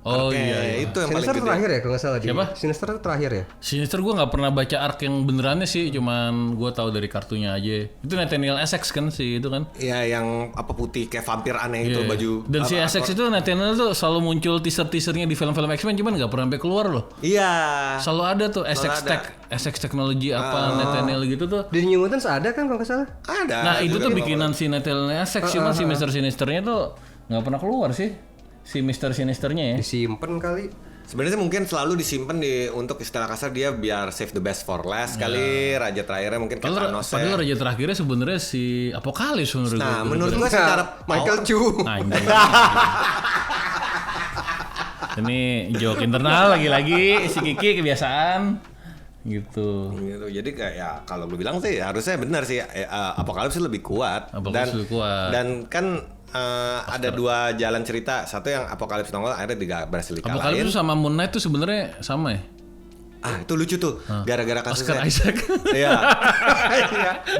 Oh Arc-nya iya. itu yang paling Sinister gede. terakhir ya kalau nggak salah. Siapa? Sinister itu terakhir ya. Sinister gue nggak pernah baca arc yang benerannya sih, cuman gue tahu dari kartunya aja. Itu Nathaniel Essex kan sih itu kan. Ya yang apa putih kayak vampir aneh itu Iya. baju. Dan si Essex itu Nathaniel tuh selalu muncul teaser-teasernya di film-film X-Men, cuman nggak pernah sampai keluar loh. Iya. Selalu ada tuh Essex ada. Tech, Essex Technology apa Nathaniel gitu tuh. Di New Mutants ada kan kalau nggak salah. Ada. Nah itu juga tuh di bikinan si Nathaniel Essex, cuman si Mr. Sinisternya tuh nggak pernah keluar sih. Si Mr. Sinisternya ya. Disimpan kali. Sebenarnya mungkin selalu disimpan untuk istilah kasar dia biar save the best for last kali. Raja terakhirnya mungkin kayak Thanos. Padahal raja terakhirnya sebenarnya si Apokalips menurut Nah, gue. menurut gua secara Michael Chu. Anjing. Ini joke internal lagi-lagi si Kiki kebiasaan gitu. gitu. Jadi kayak ya kalau gue bilang sih harusnya benar sih Apokalips lebih kuat. Apokalips lebih kuat. Dan kan ada dua jalan cerita. Satu yang Apokalips nongol akhirnya berhasil Apokalips dikalahin. tuh sama Moon Knight tuh sebenarnya sama ya. Itu lucu tuh. Gara-gara Oscar kasusnya. Isaac. Iya.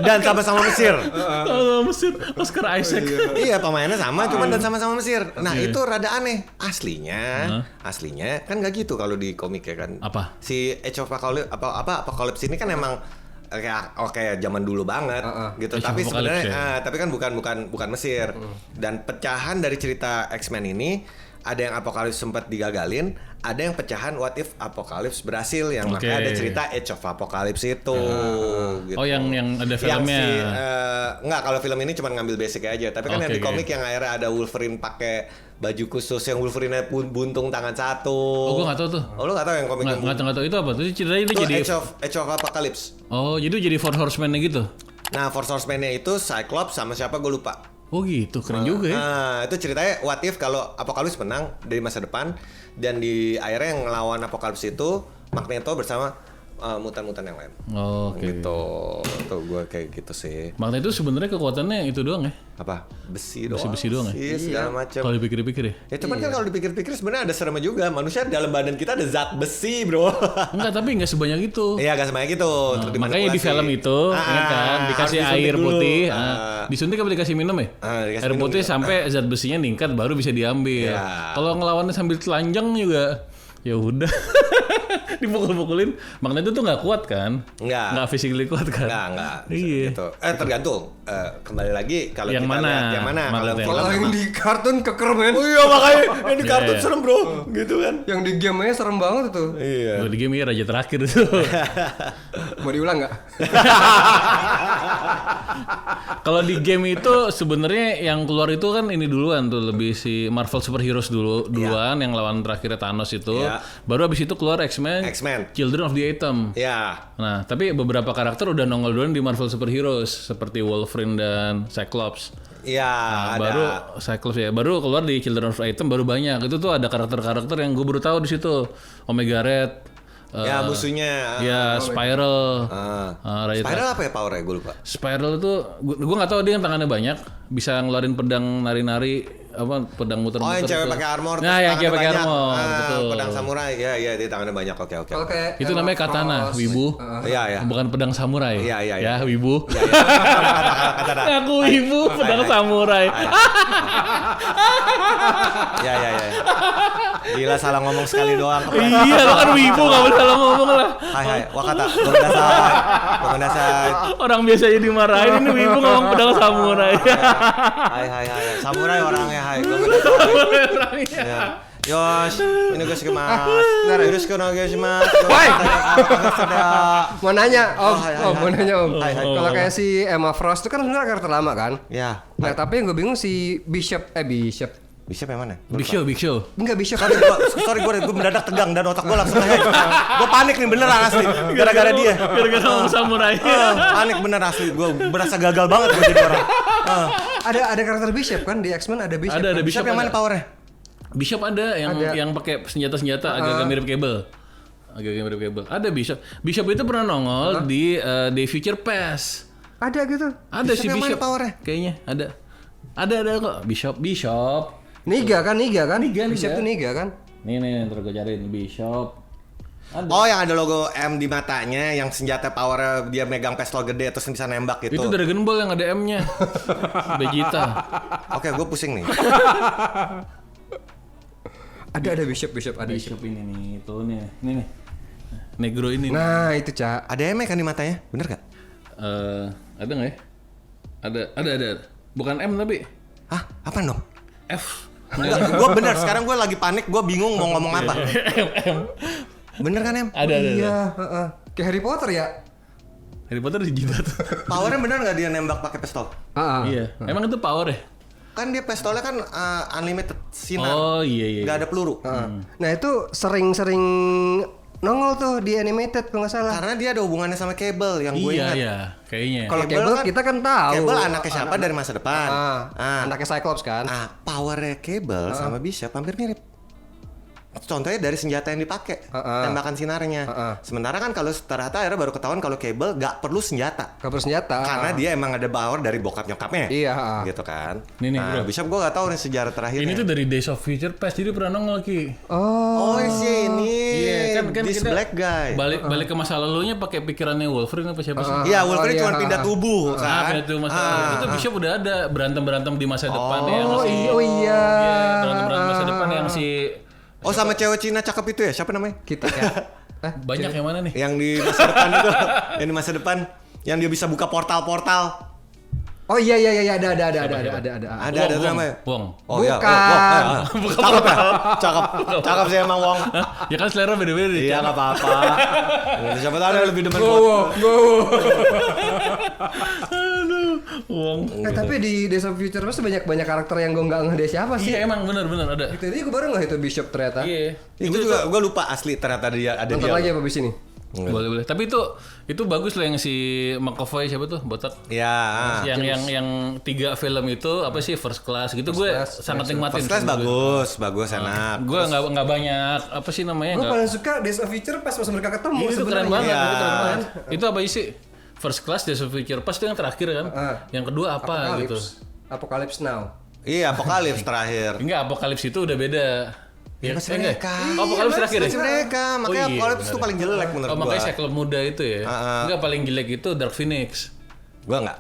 Dan sama-sama Mesir. Oh, Mesir, Oscar Isaac. Iya pemainnya sama, cuman dan sama-sama Mesir. Nah itu rada aneh. Aslinya kan nggak gitu kalau di komik ya kan. Apa? Si Age of Apocalypse ini kan emang kayak zaman dulu banget gitu. Age of Tapi Apocalypse sebenarnya tapi kan bukan Mesir. Dan pecahan dari cerita X-Men ini ada yang Apokalips sempat digagalin, ada yang pecahan what if Apokalips berhasil, yang makanya ada cerita Age of Apocalypse itu. Gitu. Oh yang ada Yang filmnya. enggak, kalau film ini cuma ngambil basic aja, tapi kan yang di komik yang akhirnya ada Wolverine pakai baju khusus yang Wolverine buntung tangan satu. Oh, gua nggak tahu tuh. Oh, lu nggak tahu yang komik yang Nggak tahu itu apa tuh ceritanya itu itu jadi. Age of Apocalypse. Oh, jadi Four Horsemen-nya gitu. Nah, Four Horsemen-nya itu Cyclops sama siapa gue lupa. Oh gitu, keren juga ya. Nah, itu ceritanya what if kalau Apocalypse menang dari masa depan dan di akhirnya yang ngelawan Apocalypse itu Magneto bersama mutan-mutan yang lain. Oh, oke. Gitu. Tuh gue kayak gitu sih. Magneto itu sebenarnya kekuatannya itu doang ya. Apa? Besi doang. Besi doang ya? Iya, segala macam. Kalau dipikir-pikir ya. Ya cuman kan kalau dipikir-pikir sebenarnya ada seremnya juga. Manusia dalam badan kita ada zat besi, bro. Enggak, tapi enggak sebanyak itu. Iya, gak sebanyak gitu. Terus Makanya di dimanipulasi. film itu, ingat kan, dikasih harus disuntik air dulu. putih, disuntik apa dikasih minum ya? Dikasih Air minum putih juga. sampai zat besinya ningkat baru bisa diambil. Ya. Kalau ngelawannya sambil telanjang juga, ya udah. Dipukul-pukulin, Magneto tuh nggak kuat kan? Enggak. Physically kuat kan? Enggak. Iya. Gitu. Tergantung. Kembali lagi kalau Yang kita mana? lihat yang mana. Kalau yang Kalau film yang di kartun keker men. Oh iya, makanya yang di kartun Iya. serem, bro. Gitu kan. Yang di game-nya serem banget tuh. Iya. Di game ini raja terakhir tuh. Mau diulang nggak? Kalau di game itu sebenarnya yang keluar itu kan ini duluan tuh, lebih si Marvel Super Heroes duluan yang lawan terakhirnya Thanos itu. Iya. Baru abis itu keluar X-Men Children of the Atom. Ya. Nah, tapi beberapa karakter udah nongol duluan di Marvel Super Heroes seperti Wolverine dan Cyclops. Iya, Nah, ada. baru Cyclops ya, baru keluar di Children of the Atom baru banyak. Itu tuh ada karakter-karakter yang gue baru tahu di situ. Omega Red. Ya, musuhnya. Ya, Spiral. Raja Spiral apa ya powernya? Gue lupa. Spiral itu gue nggak tahu, dia yang tangannya banyak, bisa ngeluarin pedang nari-nari, apa pedang muter-muter. Oh, yang cewek itu. pakai armor. Nah, terus yang cewek tangannya pakai banyak. armor, betul. Pedang samurai. Iya, dia tangannya banyak. Oke. Kalau kayak Itu namanya Emma katana, Frost. wibu. Iya. Bukan pedang samurai. Iya. Ya, wibu. Katana. Aku wibu, pedang samurai. Iya. Gila, salah ngomong sekali doang. Iya, lo kan wibu, nggak boleh salah ngomong lah. Hai, wakata. Gomendasai. Orang biasanya dimarahin, ini wibu ngomong pedang samurai. Hai. Samurai orangnya, hai. Gomendasai. Ya. Yosh, ini gue shimasu. Yoroshiku onegaishimasu. Woi! Sada. Mau nanya, Om. hai, Mau nanya, Om. Hai. Kalau kayak si Emma Frost itu kan sebenarnya karakter lama kan? Ya. Nah, tapi yang gue bingung si Bishop. Bisa yang mana? Big Show. Enggak Bishop. Sorry, gue mendadak tegang dan otak gue langsung hang. Gue panik nih beneran asli. Gara-gara dia. Gara-gara ngomong samurai. Panik bener asli. Gue berasa gagal banget gue jadi orang. Ada karakter Bishop kan di X-Men ada Bishop. Ada kan? Bishop Siapa yang mana powernya? Bishop ada yang pakai senjata-senjata agak mirip Cable. Ada Bishop. Bishop itu pernah nongol di The Future Past. Ada gitu. Ada si yang mana Bishop. powernya? Kayaknya ada. Ada kok. Bishop. Niga kan? Niga. Bishop tuh Niga kan? Nih, ntar gue cariin Bishop. Ada. Oh, yang ada logo M di matanya, yang senjata powernya dia megang pistol gede terus bisa nembak gitu. Itu Dragon Ball yang ada M-nya. Vegeta. Oke, gue pusing nih. Ada Bishop ada. Bishop ini nih, itu nih. Ini nih. Negro ini. Nah, itu, Cak. Ada M kan di matanya? Bener gak? Ada nggak ya? Ada. Bukan M tapi Hah? Apa dong? F. Enggak, gue bener. Sekarang gue lagi panik, gue bingung mau ngomong apa. Bener kan, Em? Ada. Iya, heeh. Kayak Harry Potter ya? Harry Potter dijilat. Powernya bener gak dia nembak pakai pistol? Iya. Emang itu power ya? Kan dia pistolnya kan unlimited sinar. Oh iya. Gak ada peluru. Nah, itu sering-sering nongol tuh di animated kalau nggak salah. Karena dia ada hubungannya sama Cable yang gue ingat. Iya, kayaknya. Kalau Cable kita kan tahu. Cable anaknya siapa dari masa depan. Anaknya Cyclops kan? Powernya Cable sama Bishop hampir mirip. Contohnya dari senjata yang dipakai, tembakan sinarnya. Sementara kan kalau ternyata akhirnya baru ketahuan kalau Cable gak perlu senjata. Gak perlu senjata. Karena dia emang ada power dari bokap nyokapnya. Iya. Gitu kan. Nih, bro. Bishop gue gak tahu nih sejarah terakhirnya. Ini tuh dari Days of Future Past, jadi pernah nongol Ki. Oh. Oh sih ini. Iya, kan This kita black guy. Balik ke masa lalunya pakai pikirannya Wolverine apa siapa sih? Iya, Wolverine iya. cuma pindah tubuh kan. Itu masa itu Bishop udah ada berantem di masa depan ya. Oh iya. Berantem masa depan yang si Oh, sama cewek Cina cakep itu ya? Siapa namanya? Kita ya. banyak yang mana nih? Yang di masa depan itu. Yang di masa depan. Yang dia bisa buka portal-portal. Oh iya ada. Ada tuh namanya. Wong. Oh iya, Bukan. Cakep ya? Cakep sih emang Wong. Ya kan selera beda-beda. Iya nggak apa-apa. Siapa tahu ada yang lebih demen Wong. Tapi di Days of Future Past banyak karakter yang gue nggak ngeh dia siapa sih. Iya emang benar ada. Itu gue baru nggak itu Bishop ternyata. Iya. Itu juga gue lupa asli ternyata dia ada Nonton dia. lagi apa abis ini? Boleh. Tapi itu bagus lah yang si McAvoy siapa tuh botak. Ya. Yang 3 film itu apa sih First Class gitu gue sangat nikmatin. First Class bagus enak. Gue nggak banyak apa sih namanya. Gue paling suka Days of Future Past pas mereka ketemu. Itu keren sebenarnya. banget. Iya. Itu keren banget. Itu apa sih? First Class Days of Future Past itu yang terakhir kan. Yang kedua apa gitu? Apocalypse Now. Iya, Apokalips terakhir. Enggak, Apokalips itu udah beda. Ya, masih enggak? mereka. Oh, Apokalips terakhir ya? Masih mereka, makanya Oh, iya, Apokalips itu benar. paling jelek menurut Oh, gua. makanya Cyclops muda itu ya? Enggak, paling jelek itu Dark Phoenix. Gua enggak.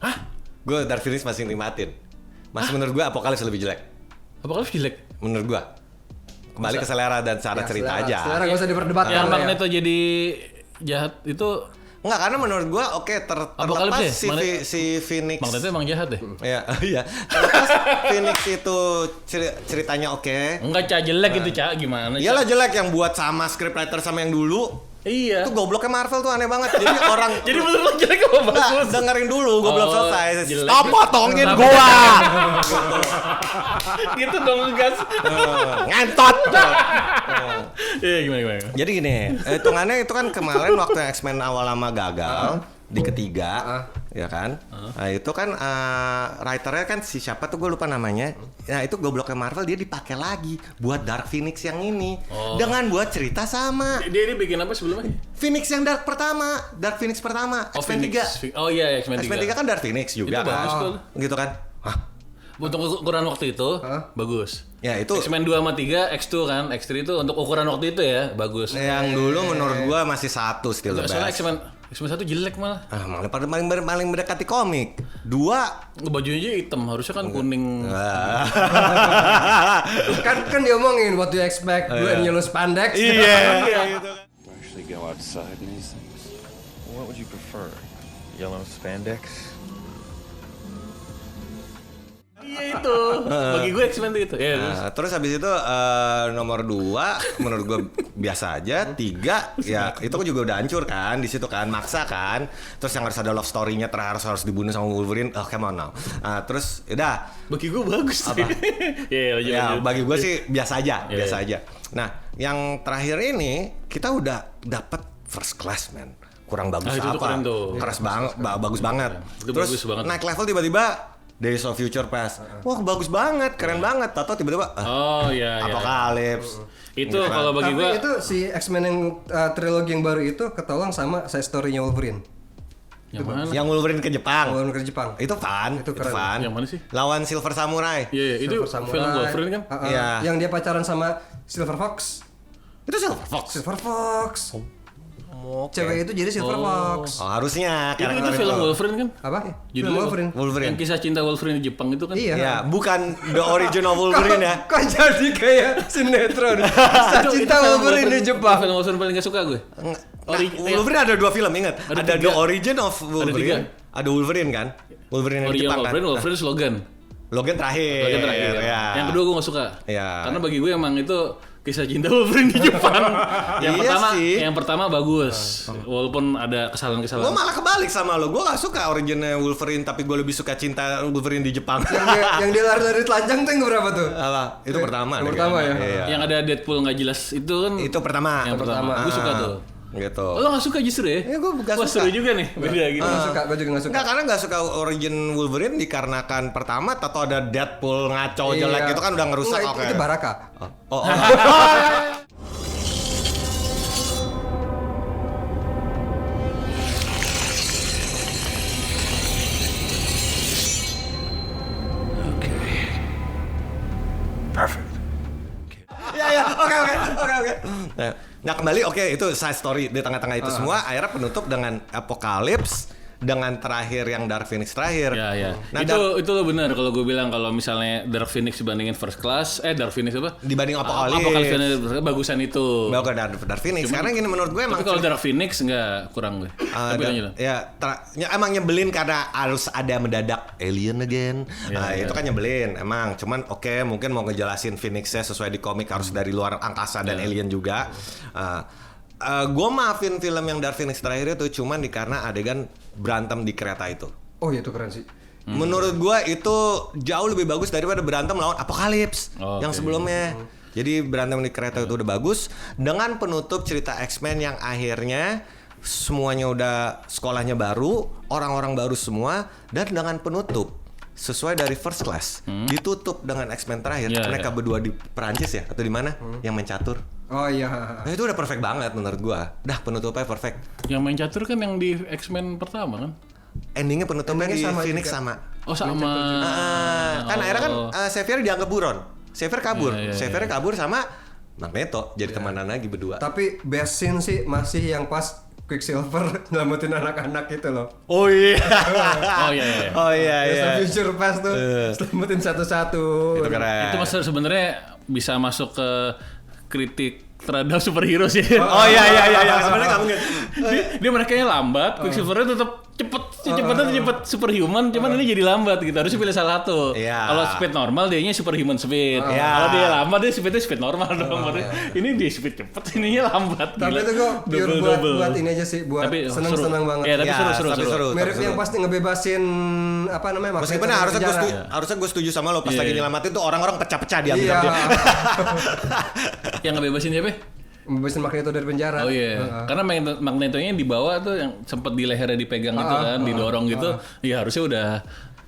Hah? Gua Dark Phoenix masih nikmatin. Masih menurut gua Apokalips lebih jelek. Apokalips jelek? Menurut gua. Kembali ke selera dan cara cerita aja. Selera gak usah diperdebatkan. Yang lah ya. Magneto jadi jahat itu Enggak, karena menurut gua terlepas Apokalips ya? si Phoenix. Magneto emang jahat deh? Iya, iya. Terlepas Phoenix itu ceritanya oke. Enggak, Cak, jelek itu, Cak. Gimana, Cak? Iyalah jelek yang buat sama scriptwriter sama yang dulu. Iya. Itu gobloknya Marvel tuh aneh banget. Jadi orang Jadi bener-bener jelek apa Nggak, bagus? dengerin dulu, gue belum Oh, selesai. jelek. Stop potongin Kenapa? gua. Gitu dong, gas. Ngentot. Iya, gimana? Jadi gini, hitungannya itu kan kemarin waktu X-Men awal lama gagal di ketiga, ya kan? Nah itu kan writernya kan si siapa tuh gue lupa namanya. Nah itu gobloknya Marvel dia dipakai lagi buat Dark Phoenix yang ini dengan buat cerita sama Dia bikin apa sebelumnya? Phoenix yang Dark Phoenix pertama, X-Men 3. Oh iya, X-Men 3. X-Men 3 kan Dark Phoenix juga Itu kan. bagus tuh. Gitu kan? Hah? Untuk ukuran waktu itu, bagus. Ya itu X-Men 2 sama 3, X2 kan, X3 itu untuk ukuran waktu itu ya, bagus. yang dulu menurut gua masih satu still the Soalnya best. X-Men 1 jelek malah. Malah paling mendekati komik. 2 Bajunya aja hitam, harusnya kan kuning. kan diomongin what do you expect blue and yellow spandex. Iya. Actually go outside in these things. What would you prefer? Yellow spandex? Iya itu. Bagi gue X-Men itu. Ya, terus. Terus habis itu nomor 2 menurut gua biasa aja. 3 ya itu kan juga udah hancur kan di situ kan, maksa kan. Terus yang harus ada love story-nya harus dibunuh sama Wolverine. Oh, come on now. Terus udah. Bagi gue bagus sih. Iya, Ya bagi gua sih biasa aja, Iya, biasa aja. Nah, yang terakhir ini kita udah dapet First Class, man. Kurang bagus itu tuh apa? keren tuh. Keras banget, bagus banget. Itu Terus bagus banget. naik level tiba-tiba Days of Future Past. Wah, bagus banget, keren banget. Tato tiba-tiba Oh iya. Apokalips. Itu kalau bagi Tapi gue itu si X-Men yang trilogi yang baru itu ketolong sama side story-nya Wolverine. yang mana? Yang Wolverine ke Jepang. Wolverine ke Jepang. Itu fun, Itu keren. fun. Yang mana sih? Lawan Silver Samurai. Iya, itu Silver Samurai. film Wolverine kan? Iya. Yang dia pacaran sama Silver Fox. Itu Silver Fox. Silver Fox. Cewek itu jadi Silver Fox. Oh, harusnya Itu karakter film Wolverine kan? Apa? Judulnya Film Wolverine. Wolverine. Yang kisah cinta Wolverine di Jepang itu kan? Iya. Ya, bukan the original Wolverine ya. Kok jadi kayak sinetron? Kisah cinta film Wolverine di Jepang. Film Wolverine paling gak suka gue. Nah, Wolverine ada 2 film, ingat. Ada Ada The 3. Origin of Wolverine. Ada Wolverine kan? Wolverine yang di Original Jepang kan? Wolverine, Wolverine slogan. Logan terakhir. Logan terakhir. Ya. Yang kedua gue gak suka. Iya. Karena bagi gue emang itu kisah cinta Wolverine di Jepang. Iya Yang pertama bagus. Walaupun ada Gue kesalahan-kesalahan. malah kebalik sama lo. Gue gak suka originnya Wolverine, tapi gue lebih suka cinta Wolverine di Jepang. yang dia lari-lari telanjang tuh yang berapa tuh? Apa? Itu pertama. Yang deh, pertama kayaknya. ya? Iya. Yang ada Deadpool gak jelas itu kan. Itu pertama. Yang pertama. Gue suka tuh. Gitu. Oh, lo gak suka justru ya? Ya, gue gak Wah, suka. seru juga nih. Beda gitu. Gue juga gak suka. Enggak, karena gak suka origin Wolverine dikarenakan pertama atau ada Deadpool ngaco Iya. jelek itu kan udah ngerusak. Enggak, Oke. itu Baraka. Oh. Perfect. Ya, oke. Nah kembali itu side story di tengah-tengah itu semua akhirnya penutup dengan Apokalips dengan terakhir yang Dark Phoenix terakhir. Ya. Nah, itu lo benar kalau gue bilang kalau misalnya Dark Phoenix dibandingin First Class, Dark Phoenix apa? dibanding Apocalypse. Apocalypse bagusan itu. Bawa ke Dark Phoenix. Karena gini menurut gue emang Tapi kalau Dark Phoenix enggak kurang gue. Tapi lanjut. Emang nyebelin karena harus ada mendadak alien again. Itu kan nyebelin emang. Cuman mungkin mau ngejelasin Phoenix-nya sesuai di komik harus dari luar angkasa dan alien juga. Gue maafin film yang Dark Phoenix terakhir itu cuman karena adegan berantem di kereta itu. Oh iya itu keren sih. Menurut gue itu jauh lebih bagus daripada berantem lawan Apocalypse yang sebelumnya. Jadi berantem di kereta itu udah bagus dengan penutup cerita X-Men yang akhirnya semuanya udah sekolahnya baru, orang-orang baru semua, dan dengan penutup sesuai dari First Class ditutup dengan X-Men terakhir. Mereka berdua di Perancis ya atau di mana yang main catur. Oh iya. Itu udah perfect banget menurut gua. Dah penutupnya perfect. Yang main catur kan yang di X-Men pertama kan? Endingnya penutupnya di sama Phoenix juga. sama. Oh sama. Kan akhirnya kan Xavier dianggap buron. Xavier kabur. Xavier kabur sama Magneto jadi temenan lagi berdua. Tapi best scene sih masih yang pas Quicksilver nyelamatin anak-anak itu loh. Oh iya. Oh iya. Future Past tuh selamatin satu-satu. Itu keren. Itu maksudnya sebenarnya bisa masuk ke kritik terhadap superhero sih. Oh iya. Sebenarnya nggak mungkin. Dia mereka lambat, Quicksilver-nya tetap cepet superhuman, cuman ini jadi lambat gitu. Harusnya pilih salah satu. Iya. Kalau speed normal dianya superhuman speed. Iya. Kalau dia lambat dia speednya speed normal dong. Ini dia speed cepet, ininya lambat. Tapi Gila. itu kok pure buat ini aja sih, buat Tapi seneng-seneng banget. Ya, tapi seru. Mirip yang pasti ngebebasin apa namanya? Meskipun harusnya gue setuju sama lo pas lagi nyelamatin tuh orang-orang pecah-pecah dia. Iya. Yang ngebebasin siapa? Ngebebasin Magneto dari penjara. Oh iya. Karena Magnetonya di bawah tuh yang sempet di lehernya dipegang gitu kan, didorong gitu. Ya harusnya udah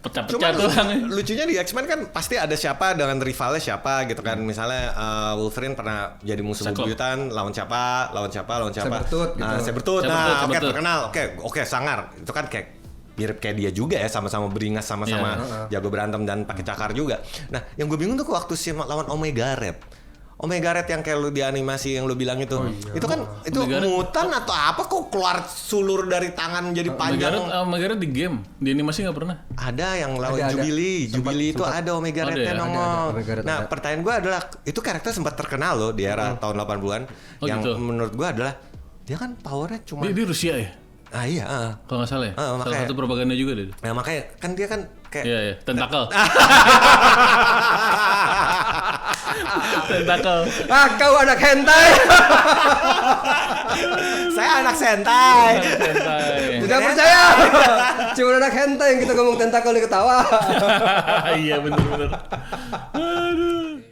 pecah-pecah Cuman tuh. lucunya di X-Men kan pasti ada siapa dengan rivalnya siapa gitu kan. Misalnya Wolverine pernah jadi musuh bebuyutan lawan siapa. Sabretooth gitu. Sabretooth. Sabretooth. Oke terkenal. Oke sangar. Itu kan kayak mirip kayak dia juga ya, sama-sama beringas, sama-sama jago berantem dan pakai cakar juga. Nah, yang gue bingung tuh waktu si lawan Omega Red. Omega Red yang kayak lu di animasi yang lu bilang itu. Itu kan itu mutan atau apa kok keluar sulur dari tangan jadi panjang. Omega Red di game, di animasi nggak pernah. Ada yang lawan Jubilee. Jubilee itu ada Omega Red-nya nongol. Nah, pertanyaan gue adalah itu karakter sempat terkenal loh di era tahun 80-an. Yang gitu. Menurut gue adalah dia kan powernya cuma Dia Rusia ya? Ah iya, kalau nggak salah ya. Salah satu propaganda juga deh. Nah, makanya kan dia kan kayak Iya, tentakel. Tentakel. Kau anak hentai. Saya anak sentai. Tidak percaya. Cuma anak hentai yang kita ngomong tentakel dia ketawa. Iya bener. Aduh.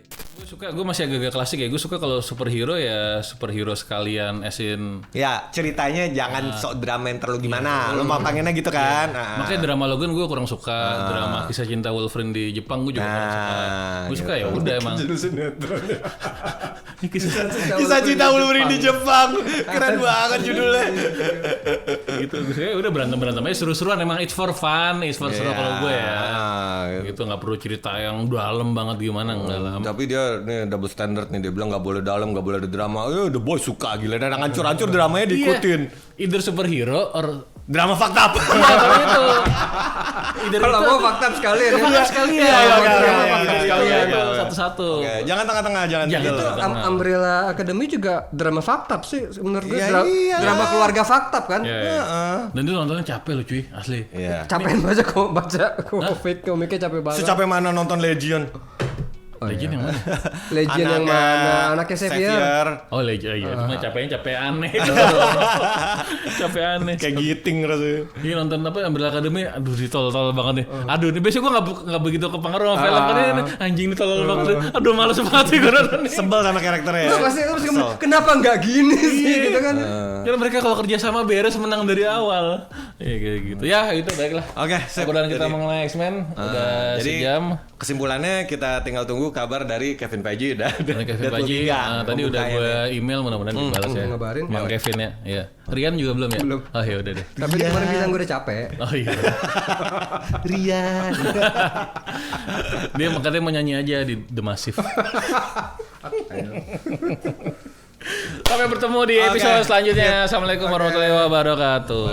Gue masih agak-agak klasik ya. Gue suka kalau superhero ya superhero sekalian asin. Ya ceritanya jangan sok drama yang terlalu gimana. Lo mau pengennya gitu kan. Makanya drama Logan gue kurang suka. Drama kisah cinta Wolverine di Jepang gue juga kurang suka. Gue suka ya udah emang. Kisah cinta Wolverine di Jepang. Keren banget judulnya. Gitu. Gue udah berantem aja seru-seruan. Emang it's for fun, it's for seru kalau gue ya. Gitu nggak perlu cerita yang dalam banget gimana nggak lah. Tapi dia nih double standard nih, dia bilang nggak boleh dalam, nggak boleh ada drama. The Boy suka gila dan hancur-hancur dramanya diikutin. Either superhero or drama fakta. Iya, kalau itu. Kalau mau fakta sekalian ya. Fakta sekalian. Iya. Satu-satu. Oke, jangan tengah-tengah, jangan. Itu Umbrella Academy juga drama fakta sih menurut gue. Iya. Drama keluarga fakta kan. Dan itu nontonnya capek loh cuy, asli. Capek baca komiknya capek banget. Secapek mana nonton Legion? Legion yang mana? Legion yang mana? Anaknya Xavier. Oh Legion, iya. Cuma capeknya capek aneh. Capek aneh. Kayak giting rasanya. Iya nonton apa Umbrella Academy, aduh ditol-tol banget nih. Aduh ini biasanya gue nggak begitu kepengaruh sama film karena ini anjing ditol banget. Aduh males banget sih gue nonton nih. Sebel sama karakternya. Lu pasti kenapa nggak gini sih gitu kan? Karena mereka kalau kerja sama beres menang dari awal. Iya kayak gitu. Ya itu baiklah. Oke, obrolan kita mengenai X-Men udah sejam. Kesimpulannya kita tinggal tunggu kabar dari Kevin Feige dan Kevin Feige. Tadi udah gue email mudah-mudahan dibalas ya. Ngabarin. Bang Kevin ya. Iya. Rian juga belum ya? Belum. Oh ya udah deh. Tapi dia kemarin bilang gue udah capek. Oh iya. Rian. Dia katanya mau nyanyi aja di The Massive. Sampai bertemu di episode selanjutnya. Assalamualaikum warahmatullahi wabarakatuh.